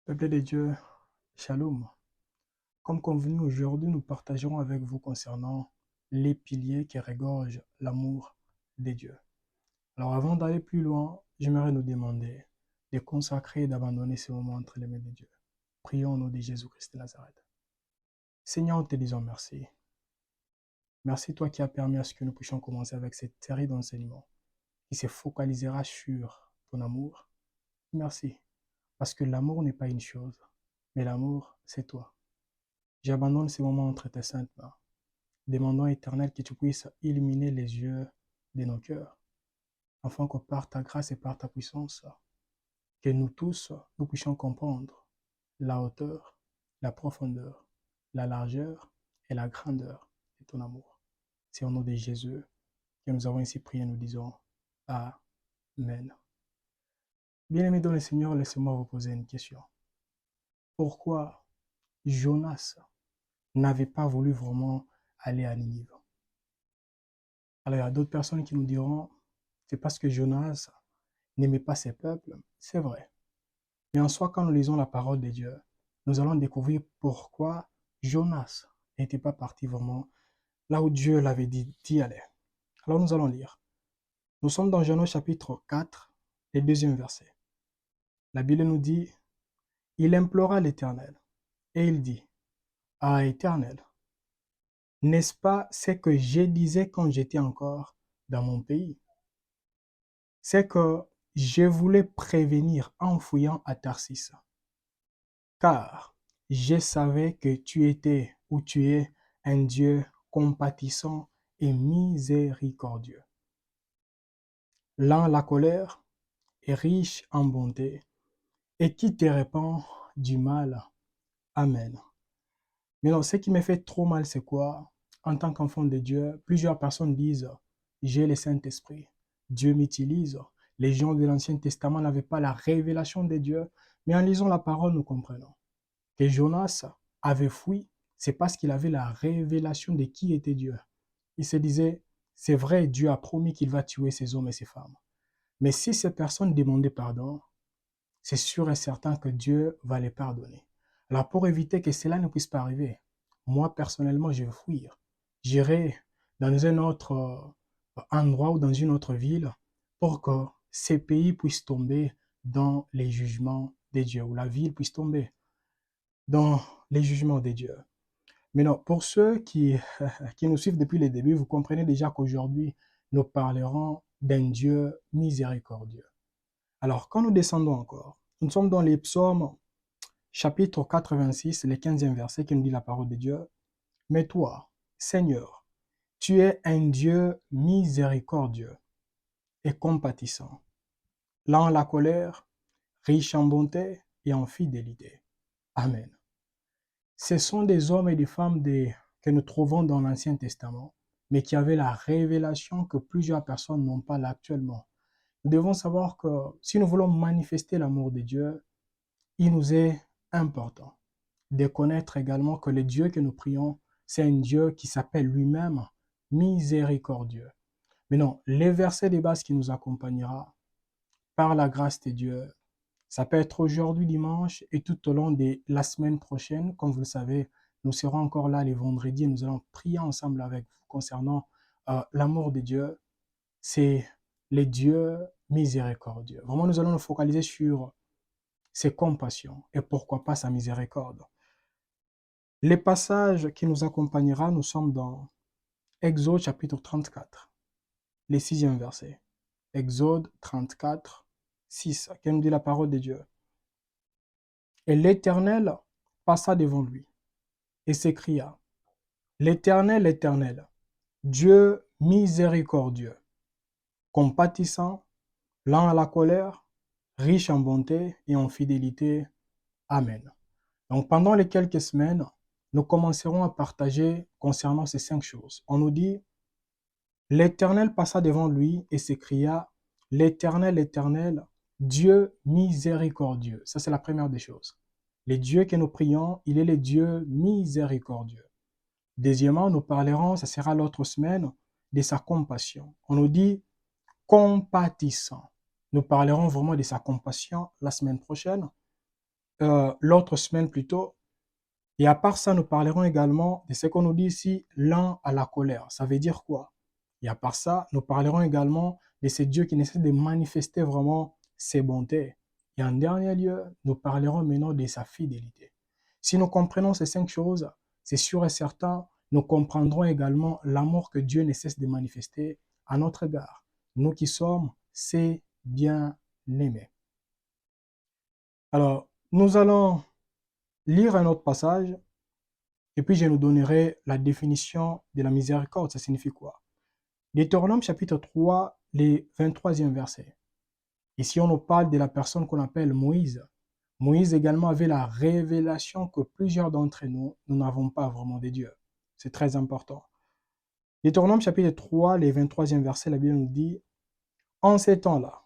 Peuple de Dieu, Shalom. Comme convenu, aujourd'hui, nous partagerons avec vous concernant les piliers qui regorgent l'amour de Dieu. Alors, avant d'aller plus loin, j'aimerais nous demander de consacrer et d'abandonner ce moment entre les mains de Dieu. Prions au nom de Jésus-Christ de Nazareth. Seigneur, nous te disons merci. Merci toi qui as permis à ce que nous puissions commencer avec cette série d'enseignements qui se focalisera sur ton amour. Merci, parce que l'amour n'est pas une chose, mais l'amour, c'est toi. J'abandonne ces moments entre tes saintes mains, demandant Éternel que tu puisses illuminer les yeux de nos cœurs, afin que par ta grâce et par ta puissance, que nous tous, nous puissions comprendre la hauteur, la profondeur, la largeur et la grandeur de ton amour. C'est au nom de Jésus que nous avons ainsi prié, nous disons Amen. Bien-aimés dans le Seigneur, laissez-moi vous poser une question. Pourquoi Jonas n'avait pas voulu vraiment aller à Ninive? Alors, il y a d'autres personnes qui nous diront, c'est parce que Jonas n'aimait pas ses peuples. C'est vrai. Mais en soi, quand nous lisons la parole de Dieu, nous allons découvrir pourquoi Jonas n'était pas parti vraiment là où Dieu l'avait dit d'y aller. Alors, nous allons lire. Nous sommes dans Jonas chapitre 4, le deuxième verset. La Bible nous dit, il implora l'Éternel et il dit, ah Éternel, n'est-ce pas ce que je disais quand j'étais encore dans mon pays? C'est que je voulais prévenir en fouillant à Tarsis, car je savais que tu étais ou tu es un Dieu compatissant et miséricordieux, lent à la colère et riche en bonté, et qui te répand du mal. Amen. Mais non, ce qui me fait trop mal, c'est quoi? En tant qu'enfant de Dieu, plusieurs personnes disent, j'ai le Saint-Esprit, Dieu m'utilise. Les gens de l'Ancien Testament n'avaient pas la révélation de Dieu, mais en lisant la parole, nous comprenons que Jonas avait fui, c'est parce qu'il avait la révélation de qui était Dieu. Il se disait, c'est vrai, Dieu a promis qu'il va tuer ces hommes et ces femmes. Mais si ces personnes demandaient pardon, c'est sûr et certain que Dieu va les pardonner. Alors pour éviter que cela ne puisse pas arriver, moi personnellement, je vais fuir. J'irai dans un autre endroit ou dans une autre ville pour que ces pays puissent tomber dans les jugements de Dieu, ou la ville puisse tomber dans les jugements de Dieu. Mais non, pour ceux qui nous suivent depuis le début, vous comprenez déjà qu'aujourd'hui, nous parlerons d'un Dieu miséricordieux. Alors, quand nous descendons encore, nous sommes dans les psaumes chapitre 86, le 15e verset qui nous dit la parole de Dieu. Mais toi, Seigneur, tu es un Dieu miséricordieux et compatissant, lent à la colère, riche en bonté et en fidélité. Amen. Ce sont des hommes et des femmes que nous trouvons dans l'Ancien Testament, mais qui avaient la révélation que plusieurs personnes n'ont pas là actuellement. Nous devons savoir que si nous voulons manifester l'amour de Dieu, il nous est important de connaître également que le Dieu que nous prions, c'est un Dieu qui s'appelle lui-même miséricordieux. Mais non, les versets de base qui nous accompagnera par la grâce de Dieu, ça peut être aujourd'hui dimanche et tout au long de la semaine prochaine. Comme vous le savez, nous serons encore là les vendredis et nous allons prier ensemble avec vous concernant l'amour de Dieu. C'est le Dieu miséricordieux. Vraiment, nous allons nous focaliser sur ses compassions et pourquoi pas sa miséricorde. Les passages qui nous accompagnera, nous sommes dans Exode chapitre 34, le 6e verset. Exode 34, 6, qui nous dit la parole de Dieu. Et l'Éternel passa devant lui et s'écria, l'Éternel, l'Éternel, Dieu miséricordieux, compatissant, lent à la colère, riche en bonté et en fidélité. Amen. Donc pendant les quelques semaines, nous commencerons à partager concernant ces 5 choses. On nous dit, l'Éternel passa devant lui et s'écria, l'Éternel, l'Éternel, Dieu miséricordieux. Ça, c'est la première des choses. Le Dieu que nous prions, il est le Dieu miséricordieux. Deuxièmement, nous parlerons, ça sera l'autre semaine, de sa compassion. On nous dit compatissant. Nous parlerons vraiment de sa compassion la semaine prochaine. l'autre semaine plutôt. Et à part ça, nous parlerons également de ce qu'on nous dit ici, lent à la colère. Ça veut dire quoi? Et à part ça, nous parlerons également de ce Dieu qui essaie de manifester vraiment ses bontés. Et en dernier lieu, nous parlerons maintenant de sa fidélité. Si nous comprenons ces 5 choses, c'est sûr et certain, nous comprendrons également l'amour que Dieu ne cesse de manifester à notre égard. Nous qui sommes ses bien-aimés. Alors, nous allons lire un autre passage et puis je nous donnerai la définition de la miséricorde. Ça signifie quoi? Deutéronome chapitre 3, les 23e verset. Ici, on nous parle de la personne qu'on appelle Moïse. Moïse également avait la révélation que plusieurs d'entre nous, nous n'avons pas vraiment de Dieu. C'est très important. Deutéronome chapitre 3, les 23e verset, la Bible nous dit, « En ces temps-là,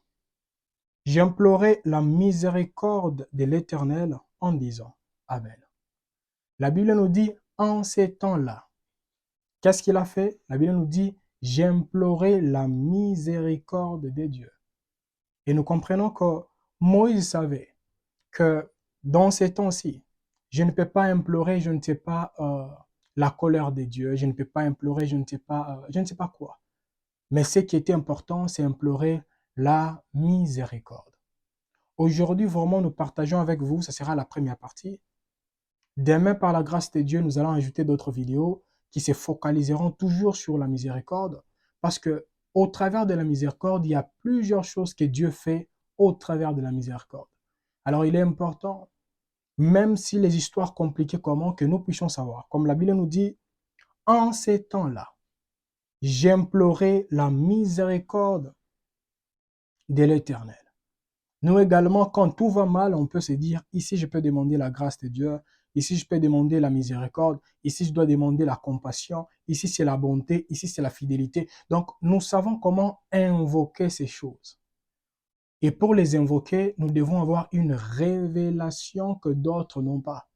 j'implorai la miséricorde de l'Éternel en disant, Amen. » La Bible nous dit, en ces temps-là. Qu'est-ce qu'il a fait? La Bible nous dit, j'implorai la miséricorde de Dieu. Et nous comprenons que Moïse savait que dans ces temps-ci, je ne peux pas implorer, je ne sais pas, la colère de Dieu, je ne peux pas implorer, je ne sais pas quoi. Mais ce qui était important, c'est implorer la miséricorde. Aujourd'hui, vraiment, nous partageons avec vous, ce sera la première partie. Demain, par la grâce de Dieu, nous allons ajouter d'autres vidéos qui se focaliseront toujours sur la miséricorde, parce que au travers de la miséricorde, il y a plusieurs choses que Dieu fait au travers de la miséricorde. Alors, il est important, même si les histoires compliquées comment, que nous puissions savoir. Comme la Bible nous dit, en ces temps-là, j'implorai la miséricorde de l'Éternel. Nous également, quand tout va mal, on peut se dire, ici je peux demander la grâce de Dieu, ici je peux demander la miséricorde, ici je dois demander la compassion, ici c'est la bonté, ici c'est la fidélité. Donc nous savons comment invoquer ces choses. Et pour les invoquer, nous devons avoir une révélation que d'autres n'ont pas.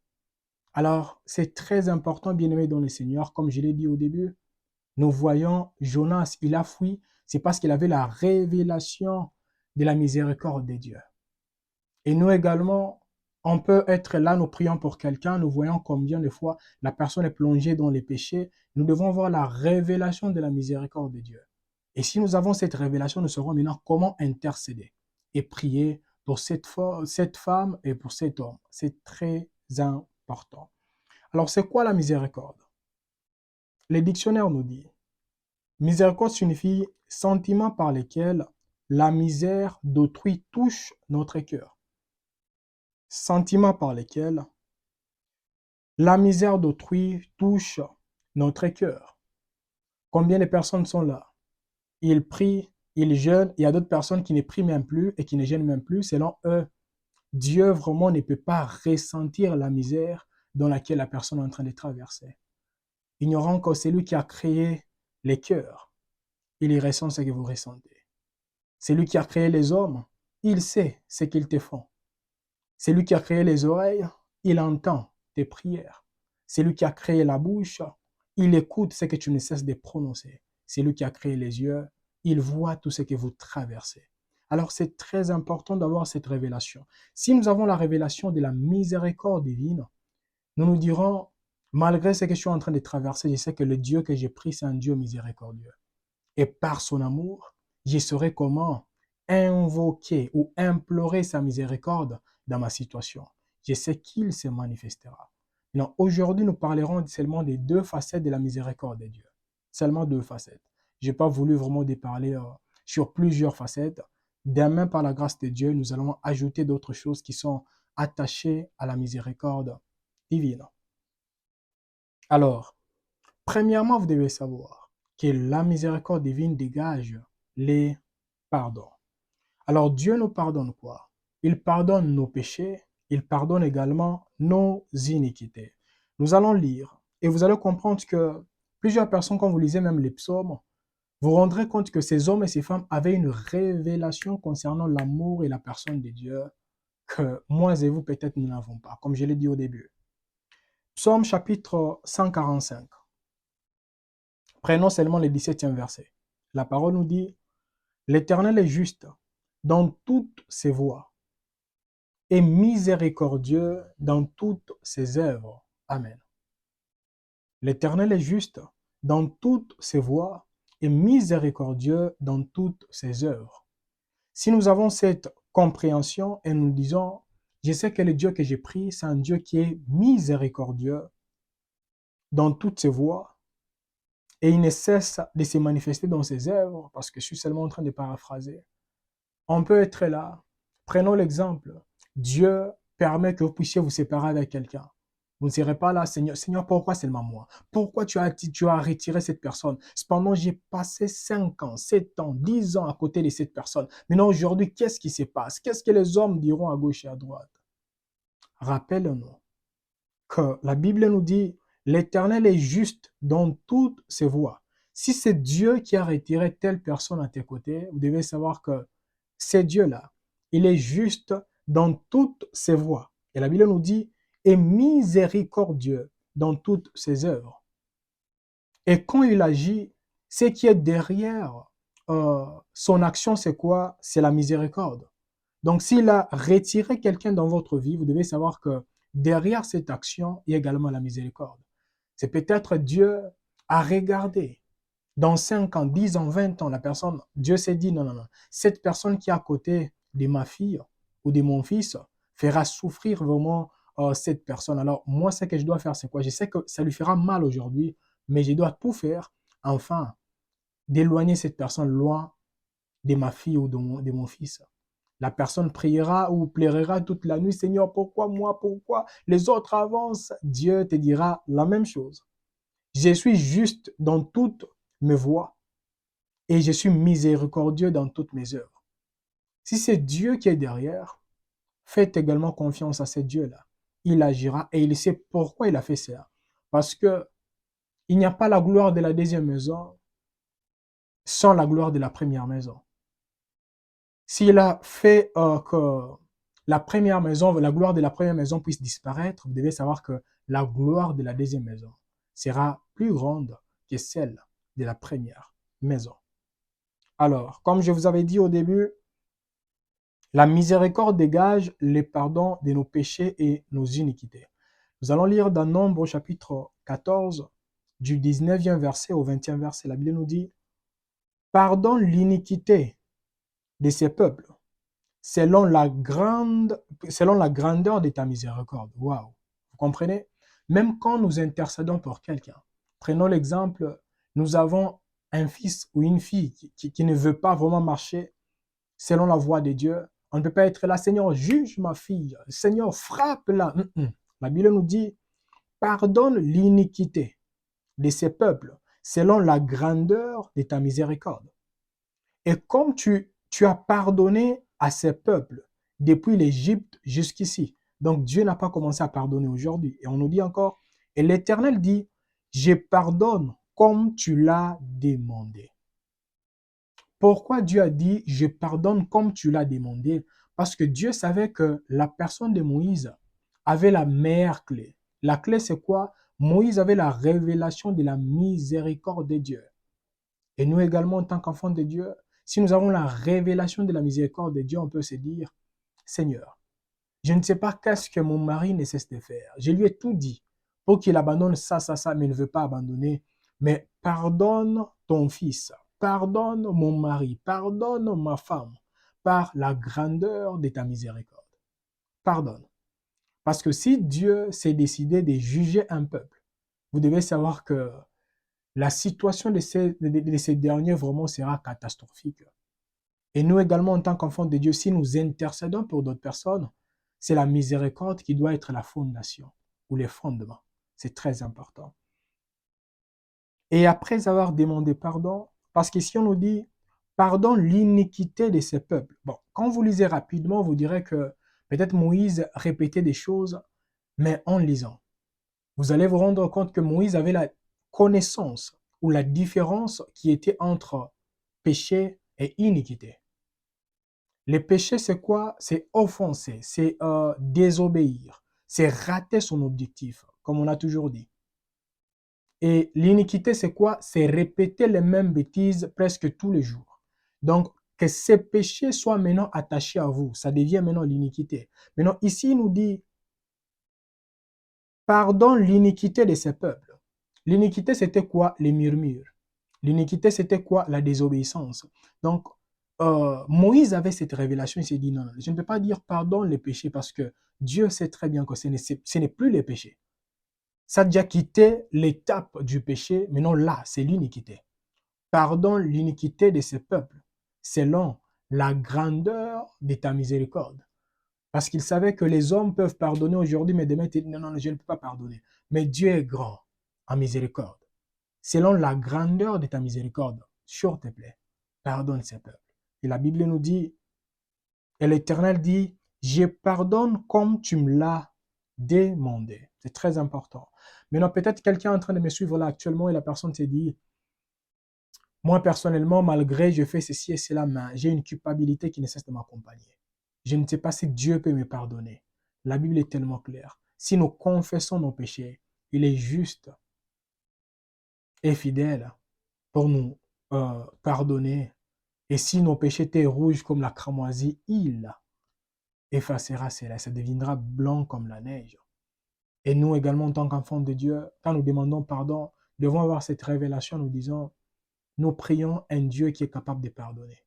Alors c'est très important, bien-aimé dans le Seigneur, comme je l'ai dit au début, nous voyons Jonas, il a fui, c'est parce qu'il avait la révélation de la miséricorde de Dieu. Et nous également, on peut être là, nous prions pour quelqu'un, nous voyons combien de fois la personne est plongée dans les péchés. Nous devons voir la révélation de la miséricorde de Dieu. Et si nous avons cette révélation, nous saurons maintenant comment intercéder et prier pour cette femme et pour cet homme. C'est très important. Alors, c'est quoi la miséricorde? Les dictionnaires nous disent, miséricorde signifie sentiment par lequel la misère d'autrui touche notre cœur. Sentiments par lesquels la misère d'autrui touche notre cœur. Combien de personnes sont là? Ils prient, ils jeûnent, il y a d'autres personnes qui ne prient même plus et qui ne jeûnent même plus. Selon eux, Dieu vraiment ne peut pas ressentir la misère dans laquelle la personne est en train de traverser. Ignorant que c'est lui qui a créé les cœurs, il y ressent ce que vous ressentez. C'est lui qui a créé les hommes, il sait ce qu'ils te font. C'est lui qui a créé les oreilles, il entend tes prières. C'est lui qui a créé la bouche, il écoute ce que tu ne cesses de prononcer. C'est lui qui a créé les yeux, il voit tout ce que vous traversez. Alors c'est très important d'avoir cette révélation. Si nous avons la révélation de la miséricorde divine, nous nous dirons, malgré ce que je suis en train de traverser, je sais que le Dieu que j'ai pris, c'est un Dieu miséricordieux. Et par son amour, je saurai comment invoquer ou implorer sa miséricorde dans ma situation. Je sais qu'il se manifestera. Donc aujourd'hui, nous parlerons seulement des 2 facettes de la miséricorde de Dieu. Seulement 2 facettes. Je n'ai pas voulu vraiment déparler sur plusieurs facettes. Demain, par la grâce de Dieu, nous allons ajouter d'autres choses qui sont attachées à la miséricorde divine. Alors, premièrement, vous devez savoir que la miséricorde divine dégage les pardons. Alors Dieu nous pardonne quoi? Il pardonne nos péchés, il pardonne également nos iniquités. Nous allons lire et vous allez comprendre que plusieurs personnes, quand vous lisez même les psaumes, vous vous rendrez compte que ces hommes et ces femmes avaient une révélation concernant l'amour et la personne de Dieu que moi et vous peut-être nous n'avons pas, comme je l'ai dit au début. Psaume chapitre 145. Prenons seulement le 17e verset. La parole nous dit, l'Éternel est juste dans toutes ses voies et miséricordieux dans toutes ses œuvres. Amen. L'Éternel est juste dans toutes ses voies et miséricordieux dans toutes ses œuvres. Si nous avons cette compréhension et nous disons, je sais que le Dieu que j'ai pris, c'est un Dieu qui est miséricordieux dans toutes ses voies et il ne cesse de se manifester dans ses œuvres, parce que je suis seulement en train de paraphraser. On peut être là. Prenons l'exemple. Dieu permet que vous puissiez vous séparer avec quelqu'un. Vous ne serez pas là, Seigneur. Seigneur, pourquoi seulement moi? Pourquoi tu as retiré cette personne? Cependant, j'ai passé 5 ans, 7 ans, 10 ans à côté de cette personne. Maintenant, aujourd'hui, qu'est-ce qui se passe? Qu'est-ce que les hommes diront à gauche et à droite? Rappelle-nous que la Bible nous dit, l'Éternel est juste dans toutes ses voies. Si c'est Dieu qui a retiré telle personne à tes côtés, vous devez savoir que c'est Dieu-là. Il est juste dans toutes ses voies. Et la Bible nous dit, est miséricordieux dans toutes ses œuvres. Et quand il agit, ce qui est derrière son action, c'est quoi? C'est la miséricorde. Donc, s'il a retiré quelqu'un dans votre vie, vous devez savoir que derrière cette action, il y a également la miséricorde. C'est peut-être Dieu a regardé dans 5 ans, 10 ans, 20 ans, la personne, Dieu s'est dit, non, non, non, cette personne qui est à côté de ma fille ou de mon fils fera souffrir vraiment cette personne. Alors, moi, ce que je dois faire, c'est quoi? Je sais que ça lui fera mal aujourd'hui, mais je dois tout faire, enfin, d'éloigner cette personne loin de ma fille ou de mon fils. La personne priera ou pleurera toute la nuit, Seigneur, pourquoi moi, pourquoi les autres avancent? Dieu te dira la même chose. Je suis juste dans toutes mes voies et je suis miséricordieux dans toutes mes œuvres. Si c'est Dieu qui est derrière, faites également confiance à ce Dieu-là. Il agira et il sait pourquoi il a fait cela. Parce que il n'y a pas la gloire de la deuxième maison sans la gloire de la première maison. S'il a fait que la première maison, la gloire de la première maison puisse disparaître, vous devez savoir que la gloire de la deuxième maison sera plus grande que celle de la première maison. Alors, comme je vous avais dit au début, la miséricorde dégage les pardons de nos péchés et nos iniquités. Nous allons lire dans Nombre chapitre 14, du 19e verset au 20e verset. La Bible nous dit, pardonne l'iniquité de ces peuples selon la grandeur de ta miséricorde. Waouh! Vous comprenez? Même quand nous intercédons pour quelqu'un, prenons l'exemple, nous avons un fils ou une fille qui ne veut pas vraiment marcher selon la voie de Dieu. On ne peut pas être là, Seigneur, juge ma fille, Seigneur, frappe-la. La Bible nous dit, pardonne l'iniquité de ces peuples selon la grandeur de ta miséricorde. Et comme tu as pardonné à ces peuples depuis l'Égypte jusqu'ici, donc Dieu n'a pas commencé à pardonner aujourd'hui. Et on nous dit encore, et l'Éternel dit, je pardonne comme tu l'as demandé. Pourquoi Dieu a dit, je pardonne comme tu l'as demandé? Parce que Dieu savait que la personne de Moïse avait la meilleure clé. La clé, c'est quoi? Moïse avait la révélation de la miséricorde de Dieu. Et nous également, en tant qu'enfants de Dieu, si nous avons la révélation de la miséricorde de Dieu, on peut se dire, Seigneur, je ne sais pas qu'est-ce que mon mari ne cesse de faire. Je lui ai tout dit pour qu'il abandonne ça, mais il ne veut pas abandonner. Mais pardonne ton fils, pardonne mon mari, pardonne ma femme par la grandeur de ta miséricorde. Pardonne. Parce que si Dieu s'est décidé de juger un peuple, vous devez savoir que la situation de ces derniers vraiment sera catastrophique. Et nous également, en tant qu'enfants de Dieu, si nous intercédons pour d'autres personnes, c'est la miséricorde qui doit être la fondation ou les fondements. C'est très important. Et après avoir demandé pardon, parce qu'ici on nous dit, pardonne l'iniquité de ces peuples. Bon, quand vous lisez rapidement, vous direz que peut-être Moïse répétait des choses, mais en lisant, vous allez vous rendre compte que Moïse avait la connaissance ou la différence qui était entre péché et iniquité. Le péché, c'est quoi? C'est offenser, c'est désobéir, c'est rater son objectif, comme on a toujours dit. Et l'iniquité, c'est quoi? C'est répéter les mêmes bêtises presque tous les jours. Donc, que ces péchés soient maintenant attachés à vous. Ça devient maintenant l'iniquité. Maintenant, ici, il nous dit, pardonne l'iniquité de ces peuples. L'iniquité, c'était quoi? Les murmures. L'iniquité, c'était quoi? La désobéissance. Donc, Moïse avait cette révélation, il s'est dit, non, non, je ne peux pas dire pardonne les péchés parce que Dieu sait très bien que ce n'est plus les péchés. Ça a déjà quitté l'étape du péché, mais non, là, c'est l'iniquité. Pardonne l'iniquité de ces peuples, selon la grandeur de ta miséricorde. Parce qu'il savait que les hommes peuvent pardonner aujourd'hui, mais demain, tu dis, non, non, je ne peux pas pardonner. Mais Dieu est grand en miséricorde. Selon la grandeur de ta miséricorde, s'il te plaît, pardonne ces peuples. Et la Bible nous dit, et l'Éternel dit, je pardonne comme tu me l'as demandé. C'est très important. Maintenant, peut-être quelqu'un est en train de me suivre là actuellement et la personne s'est dit, moi personnellement, malgré je fais ceci et cela, mais j'ai une culpabilité qui ne cesse de m'accompagner. Je ne sais pas si Dieu peut me pardonner. La Bible est tellement claire. Si nous confessons nos péchés, il est juste et fidèle pour nous pardonner. Et si nos péchés étaient rouges comme la cramoisie, il effacera cela. Ça deviendra blanc comme la neige. Et nous également, en tant qu'enfants de Dieu, quand nous demandons pardon, devons avoir cette révélation, nous disons, nous prions un Dieu qui est capable de pardonner.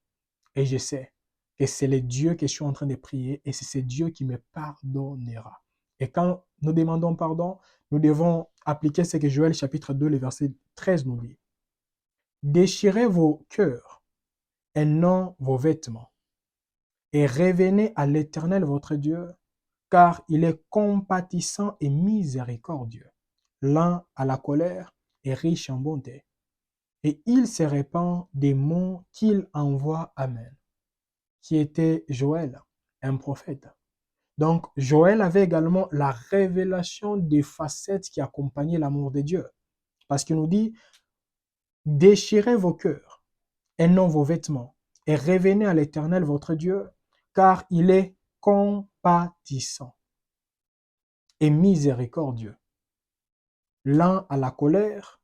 Et je sais que c'est le Dieu que je suis en train de prier et c'est ce Dieu qui me pardonnera. Et quand nous demandons pardon, nous devons appliquer ce que Joël chapitre 2, le verset 13 nous dit. Déchirez vos cœurs et non vos vêtements et revenez à l'Éternel votre Dieu, car il est compatissant et miséricordieux, lent à la colère et riche en bonté. Et il se répand des mots qu'il envoie. Amen. Qui était Joël, un prophète. Donc, Joël avait également la révélation des facettes qui accompagnaient l'amour de Dieu. Parce qu'il nous dit, déchirez vos cœurs et non vos vêtements, et revenez à l'Éternel votre Dieu, car il est compatissant et miséricordieux, lent à la colère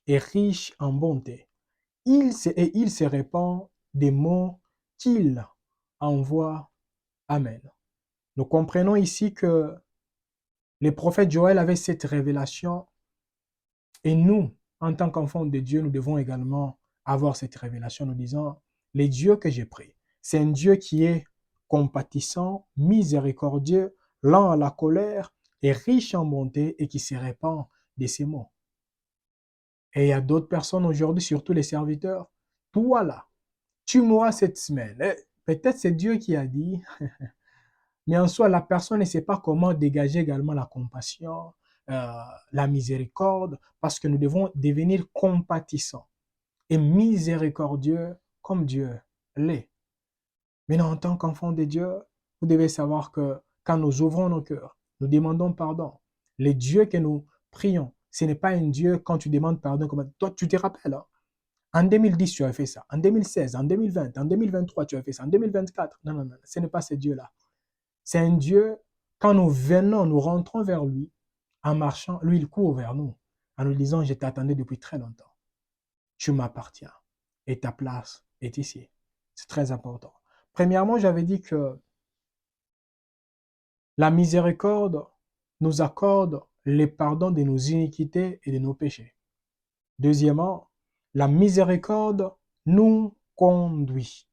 et riche en bonté. Il se répand des mots qu'il envoie. Amen. Nous comprenons ici que le prophète Joël avait cette révélation et nous, en tant qu'enfants de Dieu, nous devons également avoir cette révélation en nous disant, le Dieu que j'ai pris, c'est un Dieu qui est compatissant, miséricordieux, lent à la colère et riche en bonté et qui se répand de ses mots. Et il y a d'autres personnes aujourd'hui, surtout les serviteurs, toi là, tu mourras cette semaine. Peut-être c'est Dieu qui a dit, mais en soi, la personne ne sait pas comment dégager également la compassion, la miséricorde, parce que nous devons devenir compatissants et miséricordieux comme Dieu l'est. Maintenant, en tant qu'enfant de Dieu, vous devez savoir que quand nous ouvrons nos cœurs, nous demandons pardon. Le Dieu que nous prions, ce n'est pas un Dieu quand tu demandes pardon, comme toi, tu te rappelles, hein? En 2010, tu as fait ça. En 2016, en 2020, en 2023, tu as fait ça. En 2024, non, non, non, ce n'est pas ce Dieu-là. C'est un Dieu, quand nous venons, nous rentrons vers lui, en marchant, lui, il court vers nous, en nous disant, je t'attendais depuis très longtemps. Tu m'appartiens. Et ta place est ici. C'est très important. Premièrement, j'avais dit que la miséricorde nous accorde le pardon de nos iniquités et de nos péchés. Deuxièmement, la miséricorde nous conduit.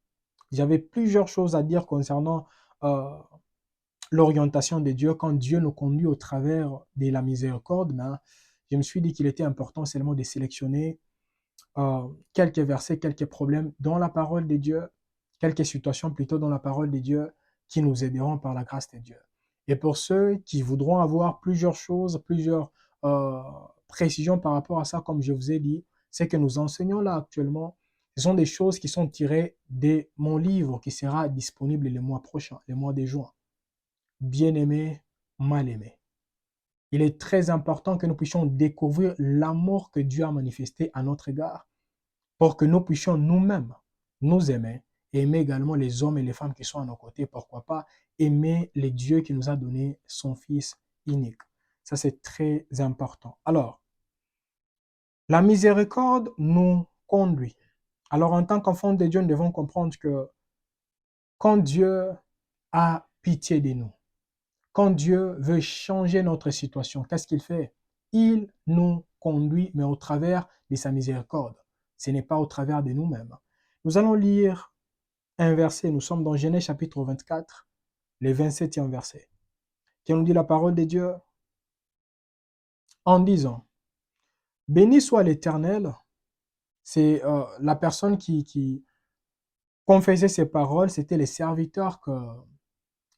J'avais plusieurs choses à dire concernant l'orientation de Dieu quand Dieu nous conduit au travers de la miséricorde, mais je me suis dit qu'il était important seulement de sélectionner quelques versets, quelques problèmes dans la parole de Dieu, quelques situations plutôt dans la parole de Dieu qui nous aideront par la grâce de Dieu. Et pour ceux qui voudront avoir plusieurs choses, plusieurs précisions par rapport à ça, comme je vous ai dit, c'est que nous enseignons là actuellement, ce sont des choses qui sont tirées de mon livre qui sera disponible le mois prochain, le mois de juin. Bien-aimé, mal-aimé. Il est très important que nous puissions découvrir l'amour que Dieu a manifesté à notre égard pour que nous puissions nous-mêmes nous aimer et aimer également les hommes et les femmes qui sont à nos côtés. Pourquoi pas aimer les dieux qui nous a donné son Fils unique. Ça, c'est très important. Alors, la miséricorde nous conduit. Alors, en tant qu'enfants de Dieu, nous devons comprendre que Quand Dieu a pitié de nous, quand Dieu veut changer notre situation, qu'est-ce qu'il fait? Il nous conduit, mais au travers de sa miséricorde. Ce n'est pas au travers de nous-mêmes. Nous allons lire un verset, nous sommes dans Genèse chapitre 24, le 27e verset, qui nous dit la parole de Dieu en disant, béni soit l'Éternel, c'est la personne qui confessait ces paroles, c'était les serviteurs que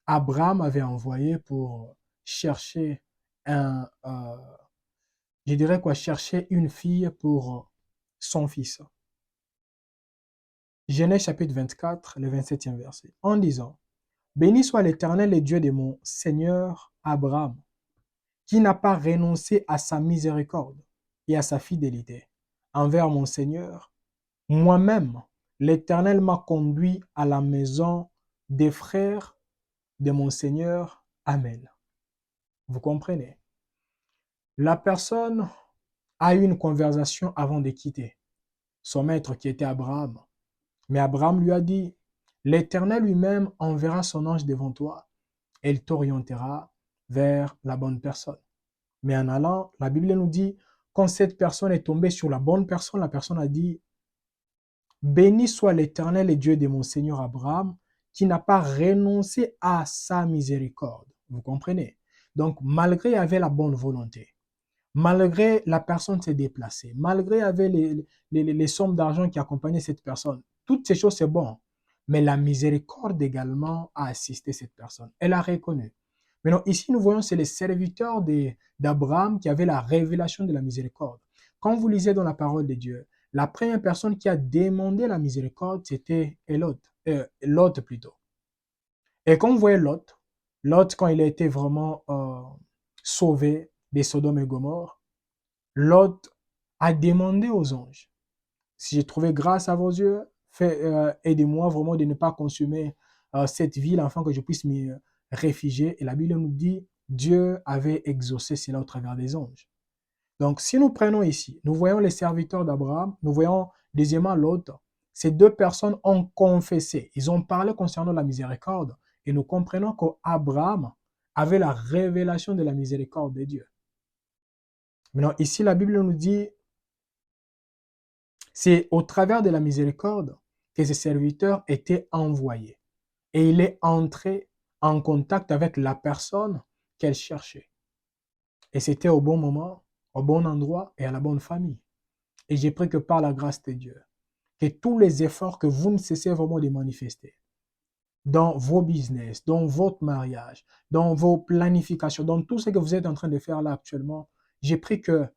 Abraham avait envoyés pour chercher je dirais quoi, chercher une fille pour son fils. Genèse chapitre 24, le 27e verset, en disant, béni soit l'Éternel et Dieu de mon Seigneur Abraham, qui n'a pas renoncé à sa miséricorde et à sa fidélité envers mon Seigneur. Moi-même, l'Éternel m'a conduit à la maison des frères de mon Seigneur. Amen. Vous comprenez? La personne a eu une conversation avant de quitter son maître qui était Abraham. Mais Abraham lui a dit, l'Éternel lui-même enverra son ange devant toi et il t'orientera vers la bonne personne. Mais en allant, la Bible nous dit, quand cette personne est tombée sur la bonne personne, la personne a dit, béni soit l'Éternel et Dieu de mon Seigneur Abraham, qui n'a pas renoncé à sa miséricorde. Vous comprenez? Donc, malgré il y avait la bonne volonté, malgré la personne s'est déplacée, malgré il y avait les sommes d'argent qui accompagnaient cette personne, toutes ces choses, c'est bon. Mais la miséricorde également a assisté cette personne. Elle a reconnu. Maintenant, ici, nous voyons, c'est les serviteurs d'Abraham qui avaient la révélation de la miséricorde. Quand vous lisez dans la parole de Dieu, la première personne qui a demandé la miséricorde, c'était Lot plutôt. Et quand vous voyez Lot, quand il a été vraiment sauvé des Sodome et Gomorre, Lot a demandé aux anges, si j'ai trouvé grâce à vos yeux, aidez-moi vraiment de ne pas consumer cette ville afin que je puisse m'y réfugier. Et la Bible nous dit, Dieu avait exaucé cela au travers des anges. Donc, si nous prenons ici, nous voyons les serviteurs d'Abraham, nous voyons deuxièmement Lot. Ces deux personnes ont confessé, ils ont parlé concernant la miséricorde et nous comprenons qu'Abraham avait la révélation de la miséricorde de Dieu. Maintenant, ici, la Bible nous dit, c'est au travers de la miséricorde que ces serviteurs étaient envoyés et il est entré en contact avec la personne qu'elle cherchait. Et c'était au bon moment, au bon endroit et à la bonne famille. Et j'ai pris que par la grâce de Dieu, que tous les efforts que vous ne cessez vraiment de manifester dans vos business, dans votre mariage, dans vos planifications, dans tout ce que vous êtes en train de faire là actuellement, j'ai pris que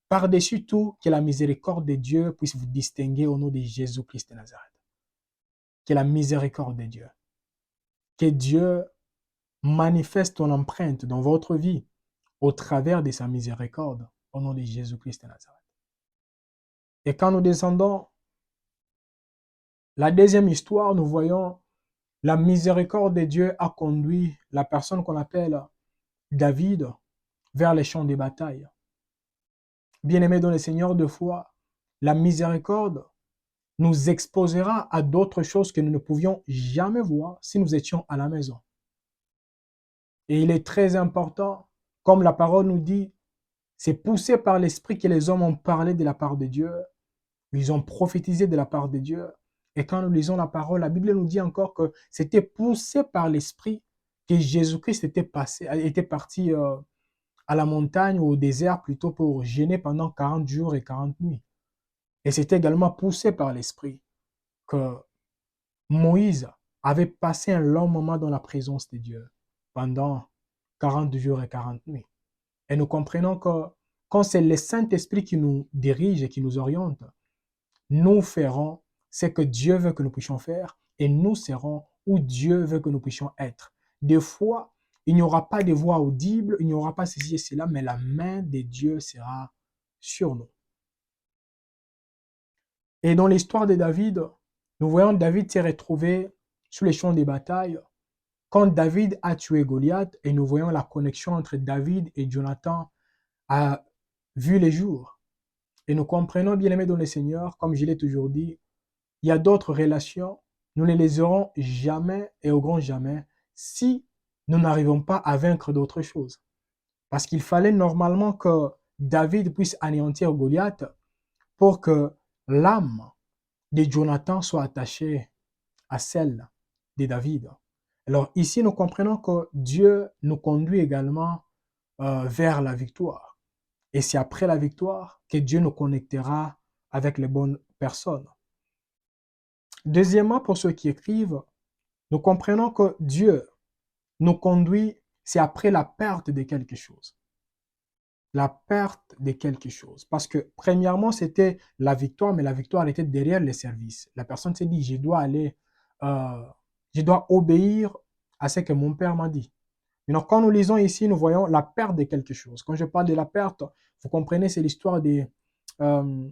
par-dessus tout, que la miséricorde de Dieu puisse vous distinguer au nom de Jésus-Christ de Nazareth. Que la miséricorde de Dieu, que Dieu manifeste son empreinte dans votre vie au travers de sa miséricorde au nom de Jésus-Christ de Nazareth. Et quand nous descendons, la deuxième histoire, nous voyons la miséricorde de Dieu a conduit la personne qu'on appelle David vers les champs de bataille. Bien-aimés dans le Seigneur de foi, la miséricorde nous exposera à d'autres choses que nous ne pouvions jamais voir si nous étions à la maison. Et il est très important, comme la parole nous dit, c'est poussé par l'Esprit que les hommes ont parlé de la part de Dieu, ils ont prophétisé de la part de Dieu. Et quand nous lisons la parole, la Bible nous dit encore que c'était poussé par l'Esprit que Jésus-Christ était parti à la montagne ou au désert plutôt pour jeûner pendant 40 jours et 40 nuits. Et c'était également poussé par l'Esprit que Moïse avait passé un long moment dans la présence de Dieu pendant 40 jours et 40 nuits. Et nous comprenons que quand c'est le Saint-Esprit qui nous dirige et qui nous oriente, nous ferons ce que Dieu veut que nous puissions faire et nous serons où Dieu veut que nous puissions être. Des fois, il n'y aura pas de voix audible, il n'y aura pas ceci et cela, mais la main de Dieu sera sur nous. Et dans l'histoire de David, nous voyons David s'est retrouvé sur les champs de bataille quand David a tué Goliath et nous voyons la connexion entre David et Jonathan a vu les jours. Et nous comprenons, bien aimés dans le Seigneur, comme je l'ai toujours dit, il y a d'autres relations nous ne les aurons jamais et au grand jamais si nous n'arrivons pas à vaincre d'autres choses. Parce qu'il fallait normalement que David puisse anéantir Goliath pour que l'âme de Jonathan soit attachée à celle de David. Alors ici, nous comprenons que Dieu nous conduit également vers la victoire. Et c'est après la victoire que Dieu nous connectera avec les bonnes personnes. Deuxièmement, pour ceux qui écrivent, nous comprenons que Dieu nous conduit, c'est après la perte de quelque chose. La perte de quelque chose. Parce que, premièrement, c'était la victoire, mais la victoire était derrière les services. La personne s'est dit, je dois obéir à ce que mon père m'a dit. Donc, quand nous lisons ici, nous voyons la perte de quelque chose. Quand je parle de la perte, vous comprenez, c'est l'histoire de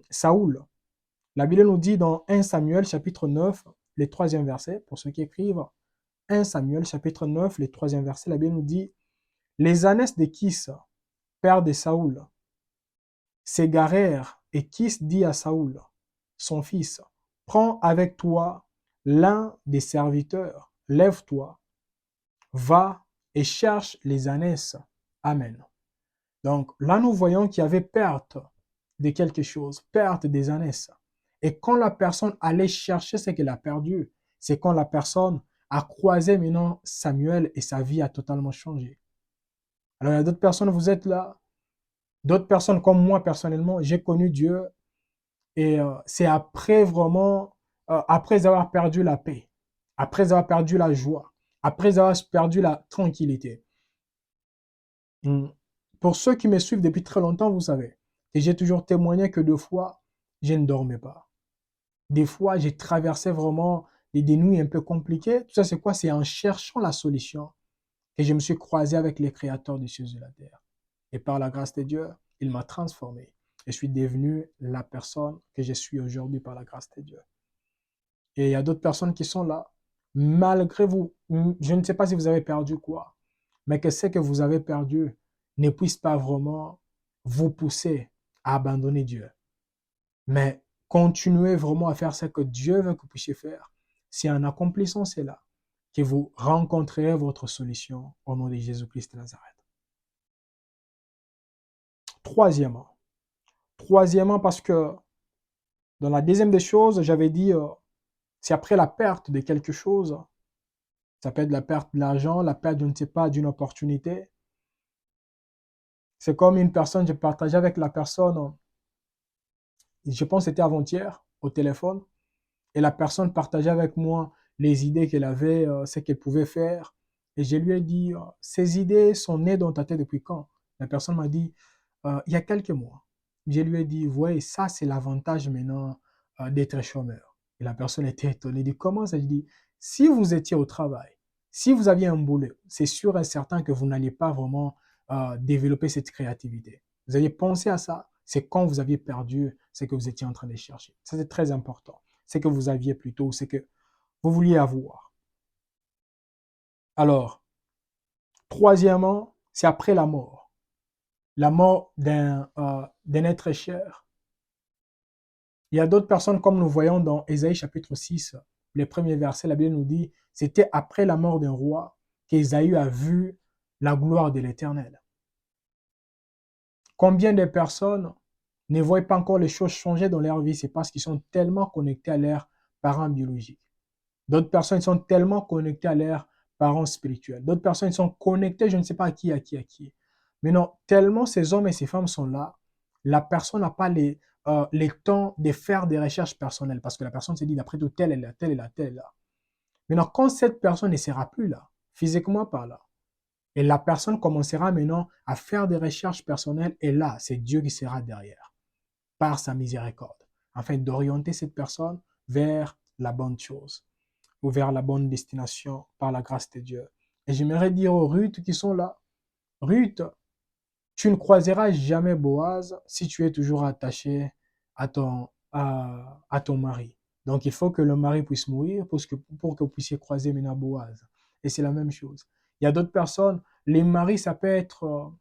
Saoul. La Bible nous dit dans 1 Samuel chapitre 9, le troisième verset, pour ceux qui écrivent, 1 Samuel chapitre 9, le troisième verset, la Bible nous dit, les ânesses de Kis, père de Saoul, s'égarèrent et Kis dit à Saoul, son fils, prends avec toi l'un des serviteurs, lève-toi, va et cherche les ânesses. Amen. Donc là, nous voyons qu'il y avait perte de quelque chose, perte des ânesses. Et quand la personne allait chercher ce qu'elle a perdu, c'est quand la personne a croisé maintenant Samuel et sa vie a totalement changé. Alors il y a d'autres personnes, vous êtes là, d'autres personnes comme moi personnellement, j'ai connu Dieu et c'est après vraiment, après avoir perdu la paix, après avoir perdu la joie, après avoir perdu la tranquillité. Pour ceux qui me suivent depuis très longtemps, vous savez que j'ai toujours témoigné que deux fois, je ne dormais pas. Des fois, j'ai traversé vraiment des nuits un peu compliquées. Tout ça, c'est quoi? C'est en cherchant la solution que je me suis croisé avec les créateurs des cieux et de la terre. Et par la grâce de Dieu, il m'a transformé. Et je suis devenu la personne que je suis aujourd'hui par la grâce de Dieu. Et il y a d'autres personnes qui sont là, malgré vous. Je ne sais pas si vous avez perdu quoi, mais que ce que vous avez perdu ne puisse pas vraiment vous pousser à abandonner Dieu. Mais continuez vraiment à faire ce que Dieu veut que vous puissiez faire. C'est en accomplissant cela que vous rencontrerez votre solution au nom de Jésus-Christ de Nazareth. Troisièmement, parce que dans la deuxième des choses, j'avais dit, c'est après la perte de quelque chose. Ça peut être la perte de l'argent, la perte, je ne sais pas, d'une opportunité. C'est comme une personne, j'ai partagé avec la personne, je pense que c'était avant-hier, au téléphone, et la personne partageait avec moi les idées qu'elle avait, ce qu'elle pouvait faire. Et je lui ai dit, ces idées sont nées dans ta tête depuis quand? La personne m'a dit, il y a quelques mois. Je lui ai dit, vous voyez, ça c'est l'avantage maintenant d'être chômeur. Et la personne était étonnée, elle dit, comment ça? Je dis, si vous étiez au travail, si vous aviez un boulot, c'est sûr et certain que vous n'alliez pas vraiment développer cette créativité. Vous aviez pensé à ça, c'est quand vous aviez perdu ce que vous étiez en train de chercher. Ça c'est très important. C'est que vous aviez plutôt, c'est que vous vouliez avoir. Alors, troisièmement, c'est après la mort. La mort d'un être cher. Il y a d'autres personnes, comme nous voyons dans Ésaïe chapitre 6, les premiers versets, la Bible nous dit, c'était après la mort d'un roi qu'Ésaïe a vu la gloire de l'Éternel. Combien de personnes ne voient pas encore les choses changer dans leur vie? C'est parce qu'ils sont tellement connectés à leurs parents biologiques. D'autres personnes sont tellement connectées à leurs parents spirituels. D'autres personnes sont connectées, je ne sais pas à qui. Mais non, tellement ces hommes et ces femmes sont là, la personne n'a pas les temps de faire des recherches personnelles parce que la personne se dit, d'après tout, telle est là, telle est là, telle est là. Maintenant, quand cette personne ne sera plus là, physiquement par là, et la personne commencera maintenant à faire des recherches personnelles, et là, c'est Dieu qui sera derrière, par sa miséricorde, afin d'orienter cette personne vers la bonne chose ou vers la bonne destination par la grâce de Dieu. Et j'aimerais dire aux Ruth qui sont là, Ruth, tu ne croiseras jamais Boaz si tu es toujours attaché à ton mari. Donc il faut que le mari puisse mourir pour que vous puissiez croiser maintenant Boaz. Et c'est la même chose. Il y a d'autres personnes, les maris, ça peut être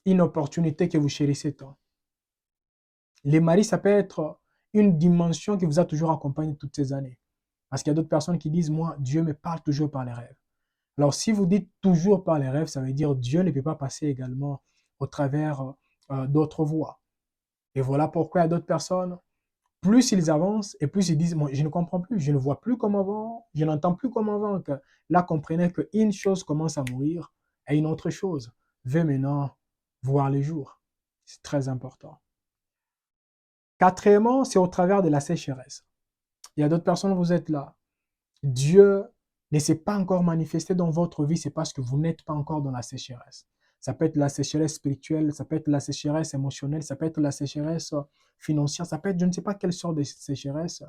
une opportunité que vous chérissez tant. Les maris, ça peut être une dimension qui vous a toujours accompagné toutes ces années. Parce qu'il y a d'autres personnes qui disent, moi, Dieu me parle toujours par les rêves. Alors, si vous dites toujours par les rêves, ça veut dire Dieu ne peut pas passer également au travers d'autres voies. Et voilà pourquoi il y a d'autres personnes, plus ils avancent et plus ils disent, moi, je ne comprends plus, je ne vois plus comme avant, je n'entends plus comme avant. Que là, comprenez qu'une chose commence à mourir et une autre chose veut maintenant voir les jours. C'est très important. Quatrièmement, c'est au travers de la sécheresse. Il y a d'autres personnes, vous êtes là. Dieu ne s'est pas encore manifesté dans votre vie, c'est parce que vous n'êtes pas encore dans la sécheresse. Ça peut être la sécheresse spirituelle, ça peut être la sécheresse émotionnelle, ça peut être la sécheresse financière, ça peut être je ne sais pas quelle sorte de sécheresse.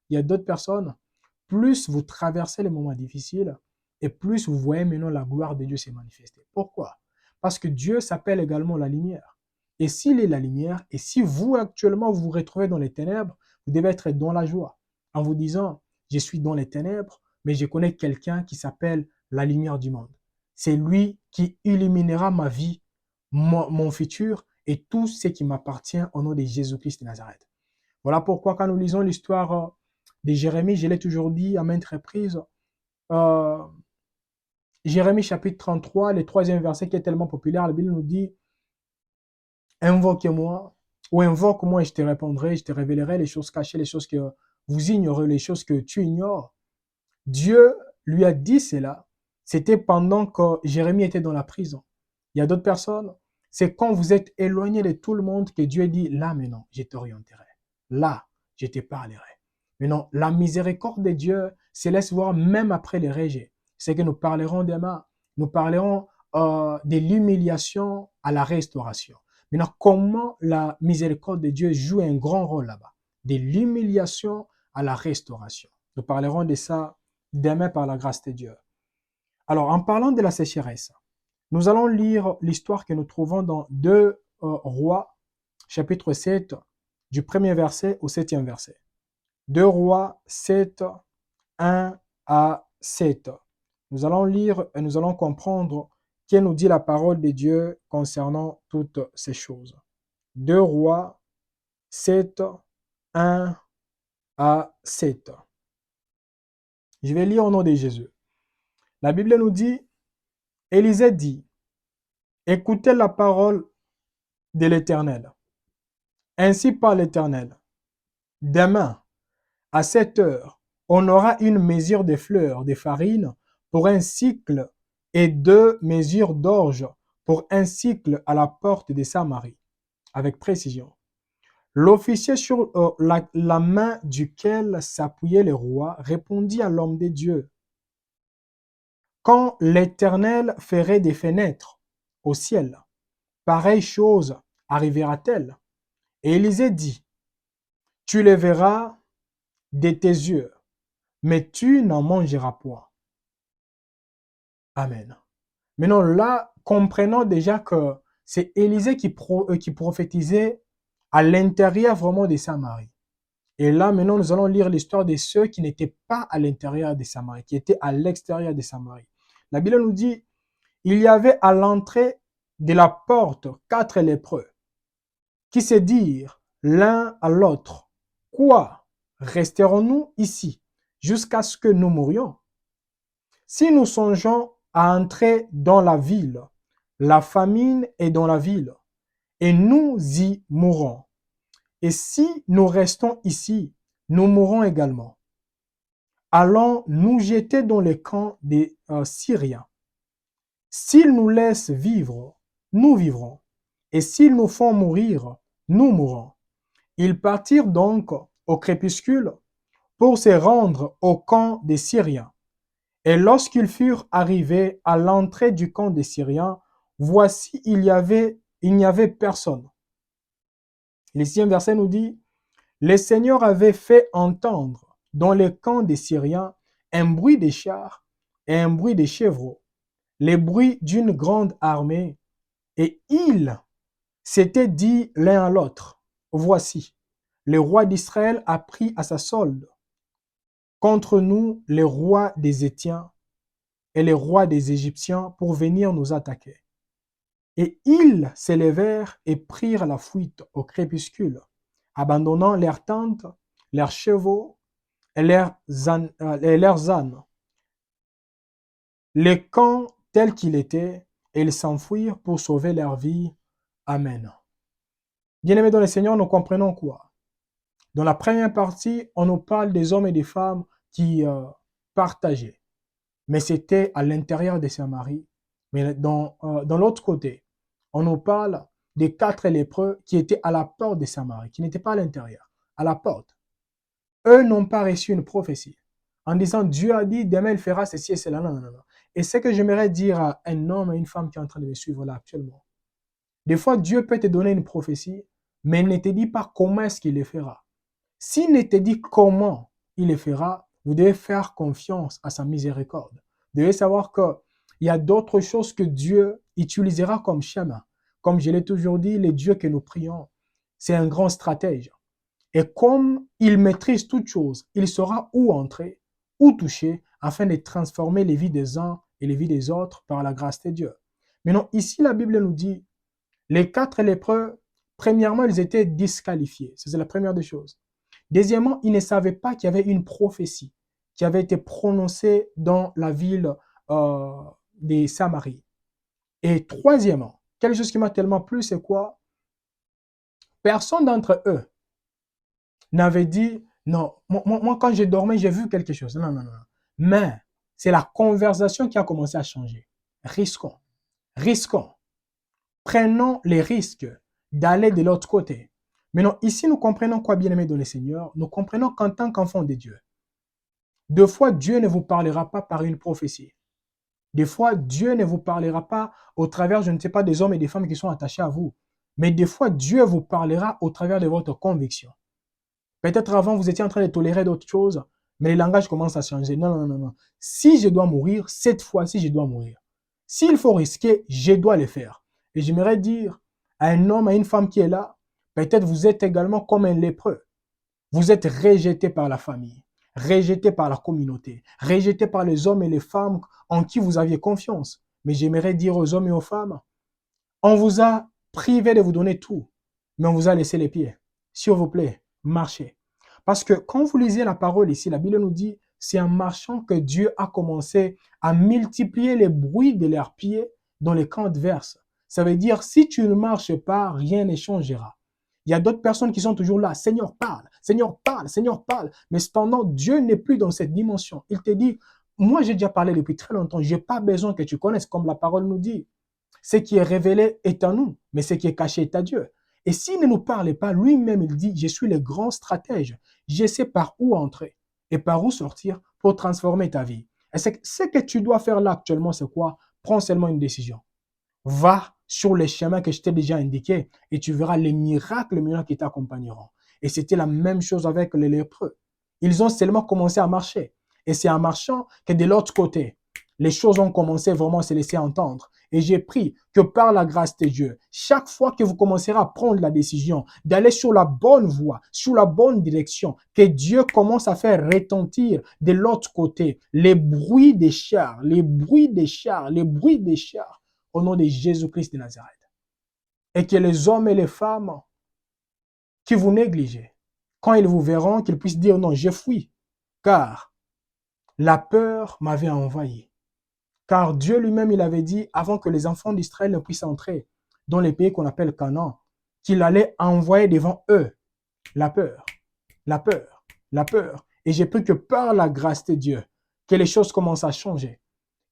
Il y a d'autres personnes, plus vous traversez les moments difficiles et plus vous voyez maintenant la gloire de Dieu se manifester. Pourquoi? Parce que Dieu s'appelle également la lumière. Et s'il est la lumière, et si vous actuellement vous vous retrouvez dans les ténèbres, vous devez être dans la joie en vous disant, je suis dans les ténèbres, mais je connais quelqu'un qui s'appelle la lumière du monde. C'est lui qui illuminera ma vie, mon futur et tout ce qui m'appartient au nom de Jésus-Christ de Nazareth. Voilà pourquoi quand nous lisons l'histoire de Jérémie, je l'ai toujours dit à maintes reprises, euh, Jérémie chapitre 33, le troisième verset qui est tellement populaire, la Bible nous dit, invoquez-moi, ou invoque-moi et je te répondrai, je te révélerai les choses cachées, les choses que vous ignorez, les choses que tu ignores. Dieu lui a dit cela, c'était pendant que Jérémie était dans la prison. Il y a d'autres personnes, c'est quand vous êtes éloigné de tout le monde que Dieu dit, là maintenant, je t'orienterai. Là, je te parlerai. Mais non, la miséricorde de Dieu se laisse voir même après les rejets. C'est que nous parlerons demain. Nous parlerons de l'humiliation à la restauration. Maintenant, comment la miséricorde de Dieu joue un grand rôle là-bas? De l'humiliation à la restauration. Nous parlerons de ça demain par la grâce de Dieu. Alors, en parlant de la sécheresse, nous allons lire l'histoire que nous trouvons dans 2 Rois, chapitre 7, du premier verset au 7e verset. 2 Rois 7, 1 à 7. Nous allons lire et nous allons comprendre ce que nous dit la parole de Dieu concernant toutes ces choses. 2 Rois 7, 1 à 7. Je vais lire au nom de Jésus. La Bible nous dit, Élisée dit, écoutez la parole de l'Éternel. Ainsi parle l'Éternel. Demain, à 7 heures, on aura une mesure de fleurs de farine pour un cycle et 2 mesures d'orge pour un cycle à la porte de Samarie, avec précision. L'officier sur la main duquel s'appuyait le roi répondit à l'homme de Dieu. Quand l'Éternel ferait des fenêtres au ciel, pareille chose arrivera-t-elle? Et Élisée dit, tu les verras de tes yeux, mais tu n'en mangeras point. Amen. Maintenant là, comprenons déjà que c'est Élisée qui prophétisait à l'intérieur vraiment de Samarie. Et là, maintenant, nous allons lire l'histoire de ceux qui n'étaient pas à l'intérieur de Samarie, qui étaient à l'extérieur de Samarie. La Bible nous dit, il y avait à l'entrée de la porte 4 lépreux qui se dirent l'un à l'autre, quoi, resterons-nous ici jusqu'à ce que nous mourions? Si nous songeons à entrer dans la ville, la famine est dans la ville, et nous y mourrons. Et si nous restons ici, nous mourrons également. Allons nous jeter dans les camps des Syriens. S'ils nous laissent vivre, nous vivrons. Et s'ils nous font mourir, nous mourrons. Ils partirent donc au crépuscule pour se rendre au camp des Syriens. Et lorsqu'ils furent arrivés à l'entrée du camp des Syriens, voici, il n'y avait personne. Le 6e verset nous dit, le Seigneur avait fait entendre dans le camp des Syriens un bruit de chars et un bruit de chevreaux, les bruits d'une grande armée, et ils s'étaient dit l'un à l'autre, voici, le roi d'Israël a pris à sa solde contre nous les rois des Étiens et les rois des Égyptiens pour venir nous attaquer. Et ils s'élevèrent et prirent la fuite au crépuscule, abandonnant leurs tentes, leurs chevaux leurs ânes, les camps tel qu'il était, et ils s'enfuirent pour sauver leur vie. Amen. Bien-aimés dans le Seigneur, nous comprenons quoi? Dans la première partie, on nous parle des hommes et des femmes qui partageaient, mais c'était à l'intérieur de Samarie. Mais dans l'autre côté, on nous parle des 4 lépreux qui étaient à la porte de Samarie, qui n'étaient pas à l'intérieur, à la porte. Eux n'ont pas reçu une prophétie en disant Dieu a dit demain il fera ceci et cela. Non, non, non. Et c'est ce que j'aimerais dire à un homme et une femme qui est en train de me suivre là actuellement. Des fois, Dieu peut te donner une prophétie, mais il ne te dit pas comment est-ce qu'il le fera. S'il ne te dit comment il le fera, vous devez faire confiance à sa miséricorde. Vous devez savoir qu'il y a d'autres choses que Dieu utilisera comme chemin. Comme je l'ai toujours dit, le Dieu que nous prions, c'est un grand stratège. Et comme il maîtrise toutes choses, il saura où entrer, où toucher, afin de transformer les vies des uns et les vies des autres par la grâce de Dieu. Maintenant, ici, la Bible nous dit, les 4 lépreux, premièrement, ils étaient disqualifiés. C'est la première des choses. Deuxièmement, ils ne savaient pas qu'il y avait une prophétie qui avait été prononcée dans la ville des Samarie. Et troisièmement, quelque chose qui m'a tellement plu, c'est quoi? Personne d'entre eux n'avait dit, non, moi quand je dormais, j'ai vu quelque chose. Non, non, non. Mais c'est la conversation qui a commencé à changer. Risquons, risquons. Prenons les risques d'aller de l'autre côté. Maintenant, ici, nous comprenons quoi, bien-aimés dans le Seigneur? Nous comprenons qu'en tant qu'enfant de Dieu, des fois, Dieu ne vous parlera pas par une prophétie. Des fois, Dieu ne vous parlera pas au travers, je ne sais pas, des hommes et des femmes qui sont attachés à vous. Mais des fois, Dieu vous parlera au travers de votre conviction. Peut-être avant, vous étiez en train de tolérer d'autres choses, mais le langage commence à changer. Non, non, non, non. Si je dois mourir, cette fois-ci, je dois mourir. S'il faut risquer, je dois le faire. Et j'aimerais dire à un homme, à une femme qui est là, peut-être vous êtes également comme un lépreux. Vous êtes rejeté par la famille, rejeté par la communauté, rejeté par les hommes et les femmes en qui vous aviez confiance. Mais j'aimerais dire aux hommes et aux femmes, on vous a privé de vous donner tout, mais on vous a laissé les pieds. S'il vous plaît, marchez. Parce que quand vous lisez la parole ici, la Bible nous dit, c'est en marchant que Dieu a commencé à multiplier les bruits de leurs pieds dans les camps adverses. Ça veut dire, si tu ne marches pas, rien ne changera. Il y a d'autres personnes qui sont toujours là. Seigneur, parle, Seigneur, parle, Seigneur, parle. Mais cependant, Dieu n'est plus dans cette dimension. Il te dit, moi j'ai déjà parlé depuis très longtemps, je n'ai pas besoin que tu connaisses, comme la parole nous dit. Ce qui est révélé est en nous, mais ce qui est caché est à Dieu. Et s'il ne nous parle pas, lui-même, il dit, je suis le grand stratège. Je sais par où entrer et par où sortir pour transformer ta vie. Et ce que tu dois faire là actuellement, c'est quoi? Prends seulement une décision. Va sur les chemins que je t'ai déjà indiqués et tu verras les miracles qui t'accompagneront. Et c'était la même chose avec les lépreux. Ils ont seulement commencé à marcher. Et c'est en marchant que de l'autre côté, les choses ont commencé vraiment à se laisser entendre. Et j'ai pris que par la grâce de Dieu, chaque fois que vous commencerez à prendre la décision d'aller sur la bonne voie, sur la bonne direction, que Dieu commence à faire retentir de l'autre côté les bruits des chars, les bruits des chars, les bruits des chars, au nom de Jésus-Christ de Nazareth. Et que les hommes et les femmes qui vous négligez, quand ils vous verront, qu'ils puissent dire non, je fuis, car la peur m'avait envahi. Car Dieu lui-même, il avait dit, avant que les enfants d'Israël ne puissent entrer dans les pays qu'on appelle Canaan, qu'il allait envoyer devant eux la peur, la peur, la peur. Et j'ai pris que par la grâce de Dieu, que les choses commencent à changer.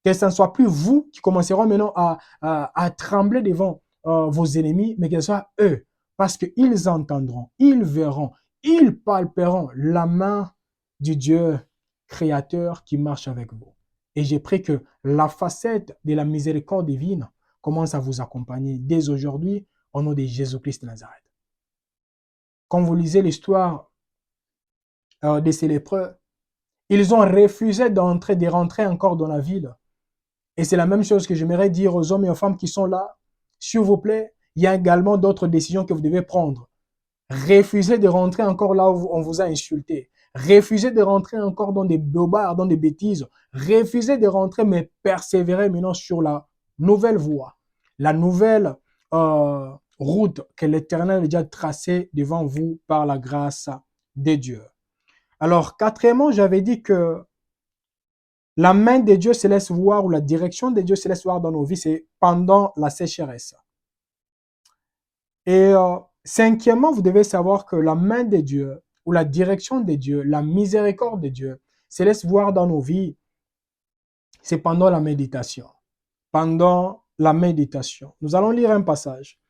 Que ce ne soit plus vous qui commenceront maintenant à trembler devant vos ennemis, mais que ce soit eux. Parce qu'ils entendront, ils verront, ils palperont la main du Dieu créateur qui marche avec vous. Et j'ai pris que la facette de la miséricorde divine commence à vous accompagner dès aujourd'hui au nom de Jésus-Christ de Nazareth. Quand vous lisez l'histoire de ces lépreux, ils ont refusé de rentrer encore dans la ville. Et c'est la même chose que j'aimerais dire aux hommes et aux femmes qui sont là. S'il vous plaît, il y a également d'autres décisions que vous devez prendre. Refusez de rentrer encore là où on vous a insulté. Refusez de rentrer encore dans des bobards, dans des bêtises. Refusez de rentrer, mais persévérez maintenant sur la nouvelle voie, la nouvelle route que l'Éternel a déjà tracée devant vous par la grâce de Dieu. Alors, quatrièmement, j'avais dit que la main de Dieu se laisse voir ou la direction de Dieu se laisse voir dans nos vies, c'est pendant la sécheresse. Et cinquièmement, vous devez savoir que la main de Dieu ou la direction de Dieu, la miséricorde de Dieu se laisse voir dans nos vies, c'est pendant la méditation. Pendant la méditation. Nous allons lire un passage.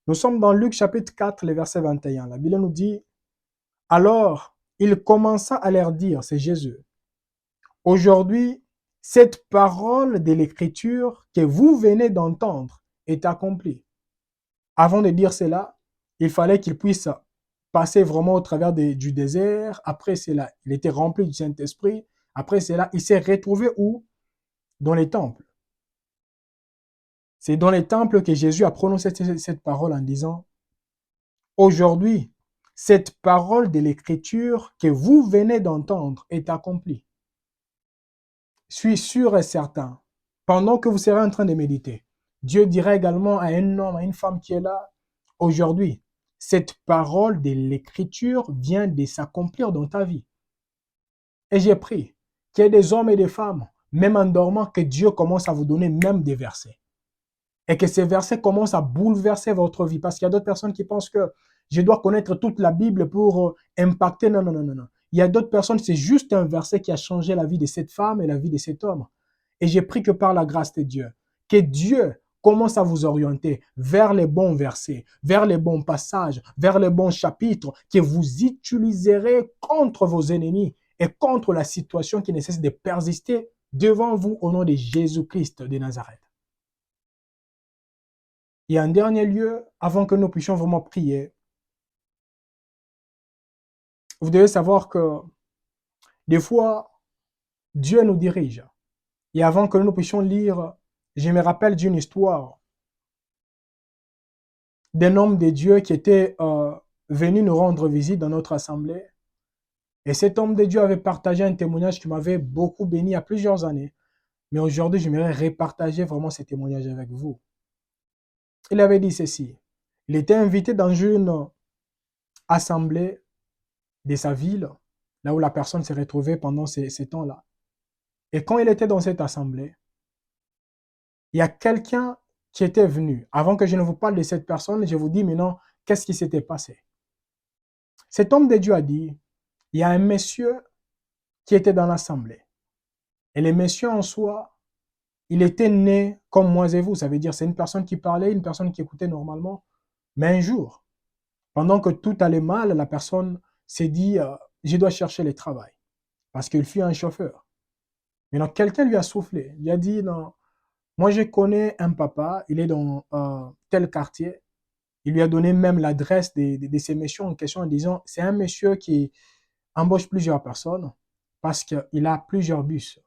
Nous sommes dans Luc chapitre 4, le verset 21. La Bible nous dit, « Alors, il commença à leur dire, c'est Jésus, aujourd'hui, cette parole de l'Écriture que vous venez d'entendre est accomplie. » Avant de dire cela, il fallait qu'il puisse passer vraiment au travers du désert. Après cela, il était rempli du Saint-Esprit. Après cela, il s'est retrouvé où? Dans les temples. C'est dans les temples que Jésus a prononcé cette parole en disant, « Aujourd'hui, cette parole de l'Écriture que vous venez d'entendre est accomplie. » Je suis sûr et certain, pendant que vous serez en train de méditer, Dieu dira également à un homme, à une femme qui est là, « Aujourd'hui, cette parole de l'Écriture vient de s'accomplir dans ta vie. » Et j'ai pris qu'il y ait des hommes et des femmes, même en dormant, que Dieu commence à vous donner même des versets. Et que ces versets commencent à bouleverser votre vie. Parce qu'il y a d'autres personnes qui pensent que je dois connaître toute la Bible pour impacter. Non, non, non, non, non. Il y a d'autres personnes, c'est juste un verset qui a changé la vie de cette femme et la vie de cet homme. Et j'ai pris que par la grâce de Dieu, que Dieu commence à vous orienter vers les bons versets, vers les bons passages, vers les bons chapitres que vous utiliserez contre vos ennemis et contre la situation qui ne cesse de persister devant vous au nom de Jésus-Christ de Nazareth. Et en dernier lieu, avant que nous puissions vraiment prier, vous devez savoir que des fois, Dieu nous dirige. Et avant que nous puissions lire, je me rappelle d'une histoire d'un homme de Dieu qui était venu nous rendre visite dans notre assemblée. Et cet homme de Dieu avait partagé un témoignage qui m'avait beaucoup béni il y a plusieurs années. Mais aujourd'hui, j'aimerais repartager vraiment ce témoignage avec vous. Il avait dit ceci. Il était invité dans une assemblée de sa ville, là où la personne s'est retrouvée pendant ces temps-là. Et quand il était dans cette assemblée, il y a quelqu'un qui était venu. Avant que je ne vous parle de cette personne, je vous dis maintenant qu'est-ce qui s'était passé. Cet homme de Dieu a dit, il y a un monsieur qui était dans l'assemblée. Et le monsieur en soi, il était né comme moi et vous. Ça veut dire c'est une personne qui parlait, une personne qui écoutait normalement. Mais un jour, pendant que tout allait mal, la personne s'est dit, je dois chercher le travail. Parce qu'il fut un chauffeur. Maintenant, quelqu'un lui a soufflé. Il a dit, non, moi je connais un papa, il est dans tel quartier. Il lui a donné même l'adresse de ces messieurs en question en disant, c'est un monsieur qui embauche plusieurs personnes parce qu'il a plusieurs bus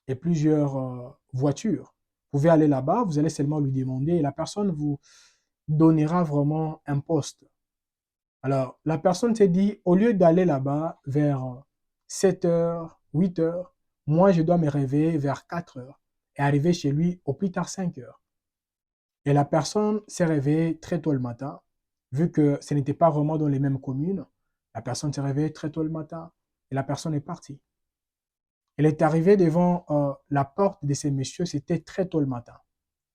et plusieurs voitures. Vous pouvez aller là-bas, vous allez seulement lui demander et la personne vous donnera vraiment un poste. Alors, la personne s'est dit, au lieu d'aller là-bas vers 7 heures, 8 heures, moi, je dois me réveiller vers 4 heures et arriver chez lui au plus tard 5 heures. Et la personne s'est réveillée très tôt le matin, vu que ce n'était pas vraiment dans les mêmes communes. La personne s'est réveillée très tôt le matin et la personne est partie. Elle est arrivée devant la porte de ces messieurs, c'était très tôt le matin,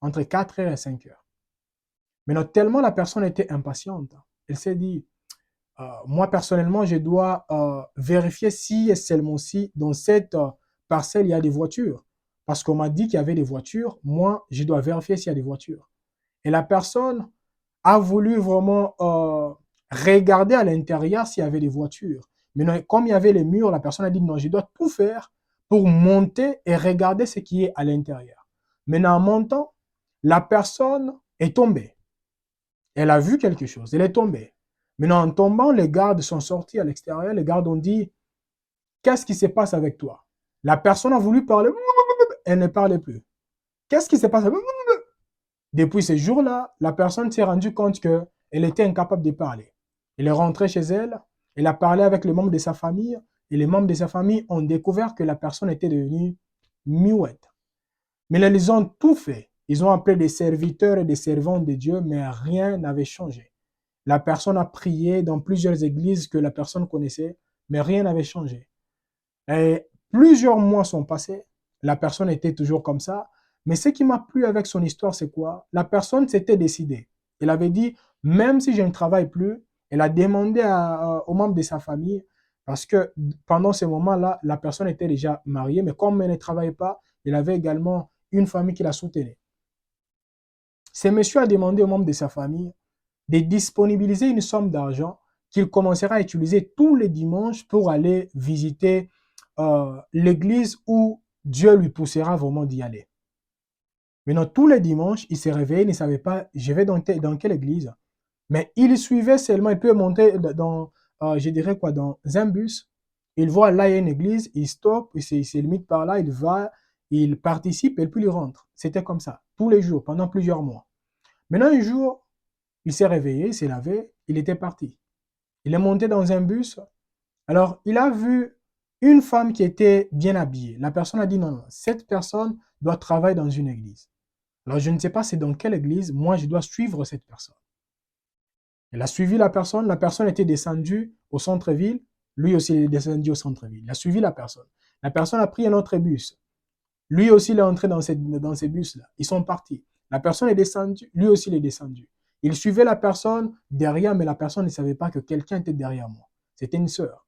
entre 4 heures et 5 heures. Mais tellement la personne était impatiente, elle s'est dit, moi personnellement, je dois vérifier si et seulement si dans cette parcelle, il y a des voitures. Parce qu'on m'a dit qu'il y avait des voitures, moi, je dois vérifier s'il y a des voitures. Et la personne a voulu vraiment regarder à l'intérieur s'il y avait des voitures. Mais non, comme il y avait les murs, la personne a dit non, je dois tout faire pour monter et regarder ce qui est à l'intérieur. Maintenant, en montant, la personne est tombée. Elle a vu quelque chose, elle est tombée. Maintenant, en tombant, les gardes sont sortis à l'extérieur. Les gardes ont dit, qu'est-ce qui se passe avec toi? La personne a voulu parler, elle ne parlait plus. Qu'est-ce qui se passe? Depuis ce jour-là, la personne s'est rendue compte qu'elle était incapable de parler. Elle est rentrée chez elle, elle a parlé avec les membres de sa famille, et les membres de sa famille ont découvert que la personne était devenue muette. Mais ils ont tout fait. Ils ont appelé des serviteurs et des servantes de Dieu, mais rien n'avait changé. La personne a prié dans plusieurs églises que la personne connaissait, mais rien n'avait changé. Et plusieurs mois sont passés, la personne était toujours comme ça, mais ce qui m'a plu avec son histoire, c'est quoi? La personne s'était décidée. Elle avait dit, même si je ne travaille plus, elle a demandé aux membres de sa famille, parce que pendant ce moment-là, la personne était déjà mariée, mais comme elle ne travaillait pas, elle avait également une famille qui la soutenait. Ce monsieur a demandé aux membres de sa famille de disponibiliser une somme d'argent qu'il commencera à utiliser tous les dimanches pour aller visiter l'église où Dieu lui poussera vraiment d'y aller. Maintenant, tous les dimanches, il s'est réveillé, il ne savait pas, je vais dans quelle église. Mais il suivait seulement, il peut monter dans, je dirais quoi, dans un bus. Il voit là, il y a une église, il stoppe, il se limite par là, il va, il participe et puis il rentre. C'était comme ça, tous les jours, pendant plusieurs mois. Maintenant, un jour, il s'est réveillé, il s'est lavé, il était parti. Il est monté dans un bus. Alors, il a vu une femme qui était bien habillée. La personne a dit non, non, cette personne doit travailler dans une église. Alors, je ne sais pas c'est dans quelle église, moi, je dois suivre cette personne. Il a suivi la personne était descendue au centre-ville, lui aussi il est descendu au centre-ville. Il a suivi la personne. La personne a pris un autre bus. Lui aussi il est entré dans ces bus-là. Ils sont partis. La personne est descendue, lui aussi il est descendu. Il suivait la personne derrière, mais la personne ne savait pas que quelqu'un était derrière moi. C'était une sœur.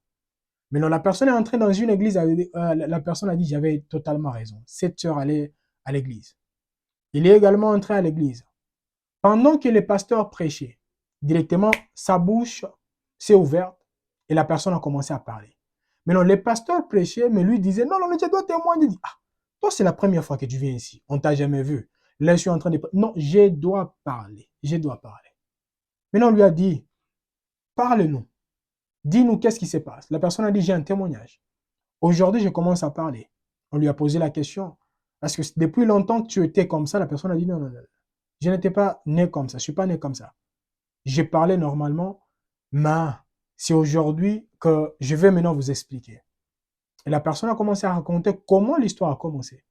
Mais non, la personne est entrée dans une église, la personne a dit j'avais totalement raison. Cette sœur allait à l'église. Il est également entré à l'église. Pendant que le pasteur prêchait, directement, sa bouche s'est ouverte et la personne a commencé à parler. Mais non, le pasteur prêchait, mais lui disait, non, non, je dois témoigner. Il dit, ah, toi, c'est la première fois que tu viens ici. On ne t'a jamais vu. Là, je suis en train de... Non, je dois parler. Je dois parler. Maintenant, on lui a dit, parle-nous. Dis-nous qu'est-ce qui se passe. La personne a dit, j'ai un témoignage. Aujourd'hui, je commence à parler. On lui a posé la question. Parce que depuis longtemps que tu étais comme ça, la personne a dit, non, non, non. Je n'étais pas né comme ça. Je ne suis pas né comme ça. J'ai parlé normalement, mais c'est aujourd'hui que je vais maintenant vous expliquer. Et la personne a commencé à raconter comment l'histoire a commencé.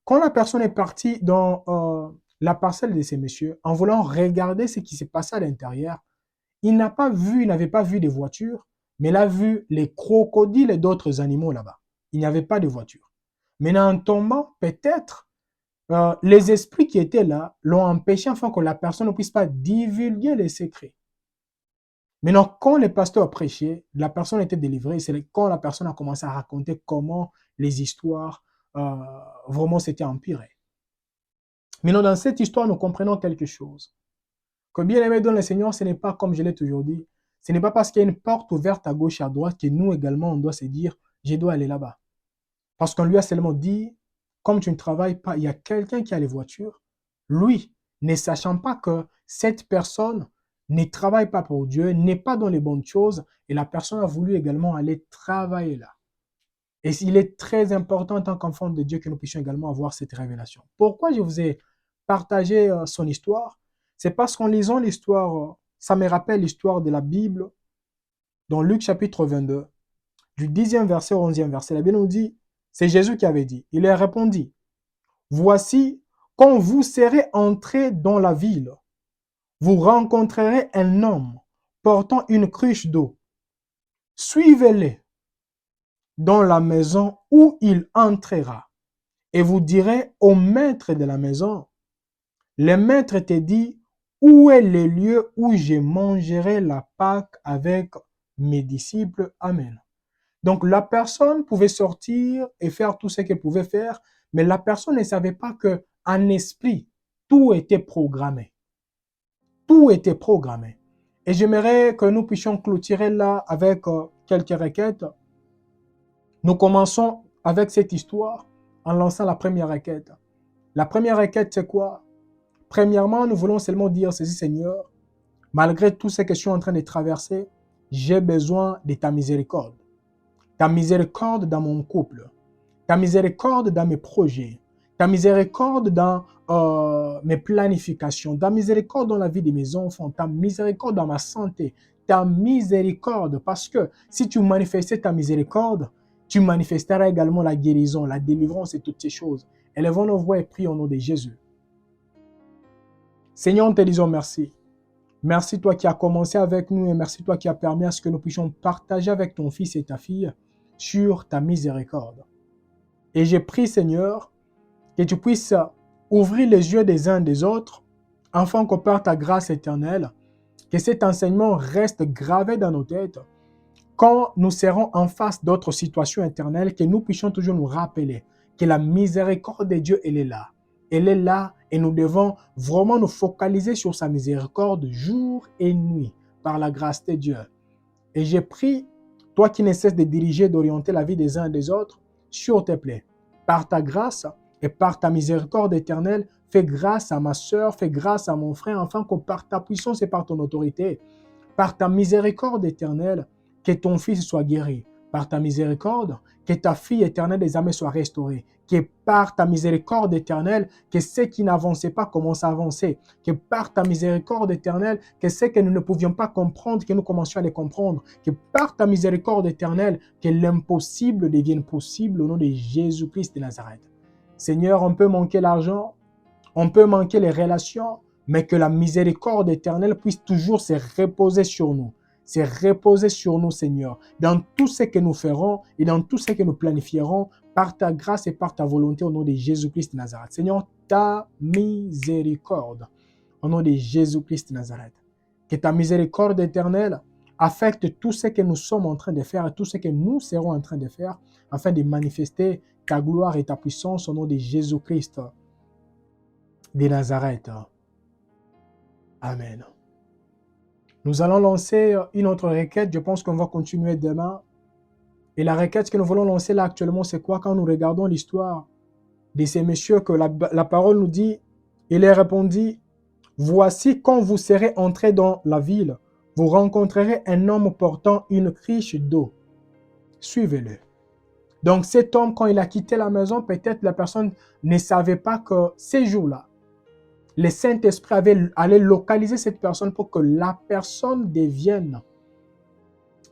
Quand la personne est partie dans la parcelle de ces messieurs, en voulant regarder ce qui s'est passé à l'intérieur, il n'avait pas vu des voitures, mais il a vu les crocodiles et d'autres animaux là-bas. Il n'y avait pas de voitures. Mais en tombant, peut-être, les esprits qui étaient là l'ont empêché afin que la personne ne puisse pas divulguer les secrets. Maintenant, quand le pasteur a prêché, la personne était délivrée. C'est quand la personne a commencé à raconter comment les histoires vraiment s'étaient empirées. Maintenant, dans cette histoire, nous comprenons quelque chose. Que bien aimé dans le Seigneur, ce n'est pas comme je l'ai toujours dit. Ce n'est pas parce qu'il y a une porte ouverte à gauche et à droite que nous également, on doit se dire, je dois aller là-bas. Parce qu'on lui a seulement dit, comme tu ne travailles pas, il y a quelqu'un qui a les voitures. Lui, ne sachant pas que cette personne ne travaille pas pour Dieu, n'est pas dans les bonnes choses, et la personne a voulu également aller travailler là. Et il est très important en tant qu'enfant de Dieu que nous puissions également avoir cette révélation. Pourquoi je vous ai partagé son histoire? C'est parce qu'en lisant l'histoire, ça me rappelle l'histoire de la Bible, dans Luc chapitre 22, du 10e verset au 11e verset. La Bible nous dit, c'est Jésus qui avait dit, il a répondu, voici, quand vous serez entrés dans la ville, vous rencontrerez un homme portant une cruche d'eau. Suivez-le dans la maison où il entrera. Et vous direz au maître de la maison, le maître te dit, où est le lieu où je mangerai la Pâque avec mes disciples? Amen. Donc la personne pouvait sortir et faire tout ce qu'elle pouvait faire, mais la personne ne savait pas qu'en esprit, tout était programmé. Tout était programmé. Et j'aimerais que nous puissions clôturer là avec quelques requêtes. Nous commençons avec cette histoire en lançant la première requête. La première requête, c'est quoi? Premièrement, nous voulons seulement dire ceci, Seigneur, malgré tout ce que je suis en train de traverser, j'ai besoin de ta miséricorde. Ta miséricorde dans mon couple, ta miséricorde dans mes projets, ta miséricorde dans mes planifications, ta miséricorde dans la vie de mes enfants, ta miséricorde dans ma santé, ta miséricorde, parce que si tu manifestais ta miséricorde, tu manifesteras également la guérison, la délivrance et toutes ces choses. Élevons nos voix et prions au nom de Jésus. Seigneur, nous te disons merci. Merci toi qui as commencé avec nous et merci toi qui as permis à ce que nous puissions partager avec ton fils et ta fille sur ta miséricorde. Et j'ai pris, Seigneur, que tu puisses ouvrir les yeux des uns des autres, afin que par ta grâce éternelle, que cet enseignement reste gravé dans nos têtes, quand nous serons en face d'autres situations éternelles, que nous puissions toujours nous rappeler que la miséricorde de Dieu, elle est là. Elle est là et nous devons vraiment nous focaliser sur sa miséricorde jour et nuit par la grâce de Dieu. Et j'ai pris, toi qui ne cesses de diriger, d'orienter la vie des uns et des autres, s'il te plaît, par ta grâce et par ta miséricorde éternelle, fais grâce à ma soeur, fais grâce à mon frère, afin que par ta puissance et par ton autorité, par ta miséricorde éternelle, que ton fils soit guéri. Par ta miséricorde, que ta fille éternelle des âmes soit restaurée. Que par ta miséricorde éternelle, que ceux qui n'avançaient pas commencent à avancer. Que par ta miséricorde éternelle, que ceux que nous ne pouvions pas comprendre, que nous commencions à les comprendre. Que par ta miséricorde éternelle, que l'impossible devienne possible au nom de Jésus-Christ de Nazareth. Seigneur, on peut manquer l'argent, on peut manquer les relations, mais que la miséricorde éternelle puisse toujours se reposer sur nous. Se reposer sur nous, Seigneur, dans tout ce que nous ferons et dans tout ce que nous planifierons, par ta grâce et par ta volonté, au nom de Jésus-Christ de Nazareth. Seigneur, ta miséricorde, au nom de Jésus-Christ de Nazareth. Que ta miséricorde éternelle affecte tout ce que nous sommes en train de faire et tout ce que nous serons en train de faire, afin de manifester ta gloire et ta puissance au nom de Jésus-Christ de Nazareth. Amen. Nous allons lancer une autre requête. Je pense qu'on va continuer demain. Et la requête que nous voulons lancer là actuellement, c'est quoi? Quand nous regardons l'histoire de ces messieurs, que la parole nous dit, il leur répondit, voici quand vous serez entrés dans la ville, vous rencontrerez un homme portant une cruche d'eau. Suivez-le. Donc cet homme, quand il a quitté la maison, peut-être la personne ne savait pas que ces jours-là, le Saint-Esprit allait localiser cette personne pour que la personne devienne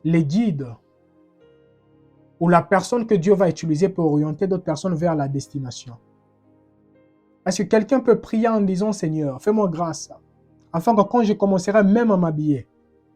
le guide ou la personne que Dieu va utiliser pour orienter d'autres personnes vers la destination. Est-ce que quelqu'un peut prier en disant, Seigneur, fais-moi grâce, afin que quand je commencerai même à m'habiller,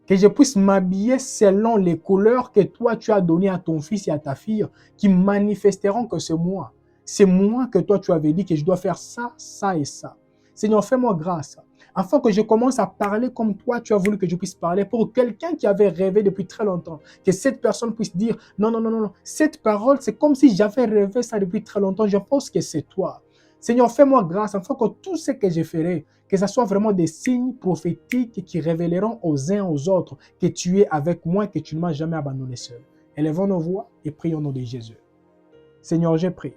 que je puisse m'habiller selon les couleurs que toi tu as données à ton fils et à ta fille, qui manifesteront que c'est moi. C'est moi que toi tu avais dit que je dois faire ça, ça et ça. Seigneur, fais-moi grâce, afin que je commence à parler comme toi tu as voulu que je puisse parler, pour quelqu'un qui avait rêvé depuis très longtemps, que cette personne puisse dire, non, non, non, non, cette parole, c'est comme si j'avais rêvé ça depuis très longtemps, je pense que c'est toi. Seigneur, fais-moi grâce, afin que tout ce que je ferai, que ce soit vraiment des signes prophétiques qui révéleront aux uns aux autres que tu es avec moi, que tu ne m'as jamais abandonné seul. Élevons nos voix et prions au nom de Jésus. Seigneur, je prie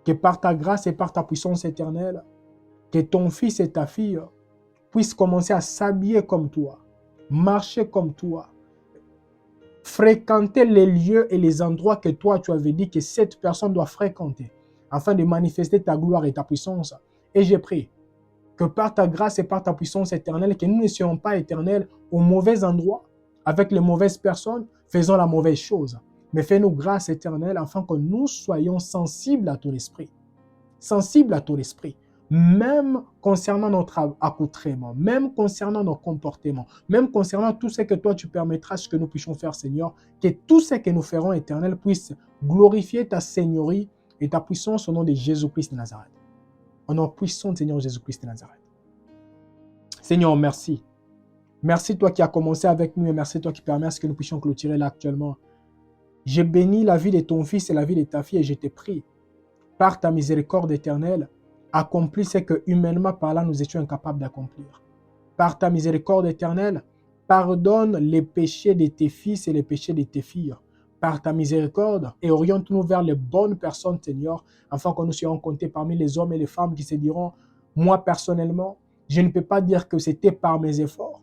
que par ta grâce et par ta puissance éternelle, que ton fils et ta fille puissent commencer à s'habiller comme toi, marcher comme toi, fréquenter les lieux et les endroits que toi tu avais dit que cette personne doit fréquenter, afin de manifester ta gloire et ta puissance. Et je prie que par ta grâce et par ta puissance éternelle, que nous ne soyons pas éternels au mauvais endroit, avec les mauvaises personnes, faisant la mauvaise chose. Mais fais-nous grâce éternelle afin que nous soyons sensibles à ton esprit. Sensibles à ton esprit. Même concernant notre accoutrement, même concernant nos comportements, même concernant tout ce que toi tu permettras ce que nous puissions faire, Seigneur, que tout ce que nous ferons, éternel, puisse glorifier ta seigneurie et ta puissance au nom de Jésus-Christ de Nazareth. Au nom puissant de Seigneur Jésus-Christ de Nazareth. Seigneur, merci. Merci toi qui as commencé avec nous et merci toi qui permets à ce que nous puissions clôturer là actuellement. J'ai béni la vie de ton fils et la vie de ta fille et je te prie, par ta miséricorde éternelle, accomplis ce que humainement parlant nous étions incapables d'accomplir. Par ta miséricorde éternelle, pardonne les péchés de tes fils et les péchés de tes filles. Par ta miséricorde, et oriente-nous vers les bonnes personnes, Seigneur, afin que nous soyons comptés parmi les hommes et les femmes qui se diront, moi personnellement, je ne peux pas dire que c'était par mes efforts,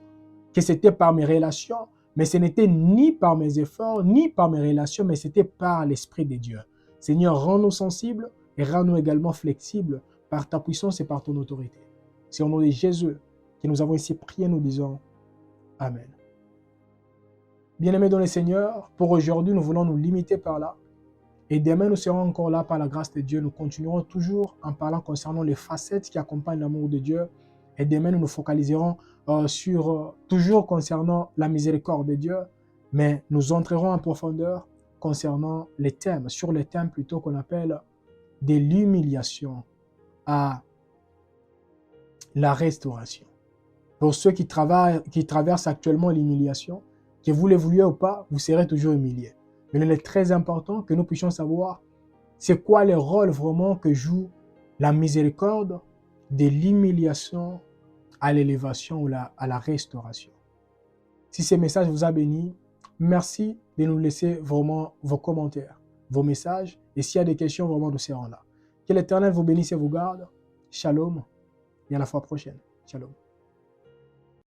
que c'était par mes relations, mais ce n'était ni par mes efforts, ni par mes relations, mais c'était par l'Esprit de Dieu. Seigneur, rends-nous sensibles et rends-nous également flexibles par ta puissance et par ton autorité. C'est au nom de Jésus que nous avons ici prié, nous disons Amen. Bien-aimés dans le Seigneur, pour aujourd'hui, nous voulons nous limiter par là. Et demain, nous serons encore là par la grâce de Dieu. Nous continuerons toujours en parlant concernant les facettes qui accompagnent l'amour de Dieu. Et demain, nous nous focaliserons toujours concernant la miséricorde de Dieu, mais nous entrerons en profondeur concernant sur les thèmes plutôt qu'on appelle de l'humiliation à la restauration. Pour ceux qui traversent actuellement l'humiliation, que vous le vouliez ou pas, vous serez toujours humilié. Mais il est très important que nous puissions savoir c'est quoi le rôle vraiment que joue la miséricorde de l'humiliation à l'élévation ou à la restauration. Si ce message vous a béni, merci de nous laisser vraiment vos commentaires, vos messages. Et s'il y a des questions, vraiment, nous serons là. Que l'Éternel vous bénisse et vous garde. Shalom et à la fois prochaine. Shalom.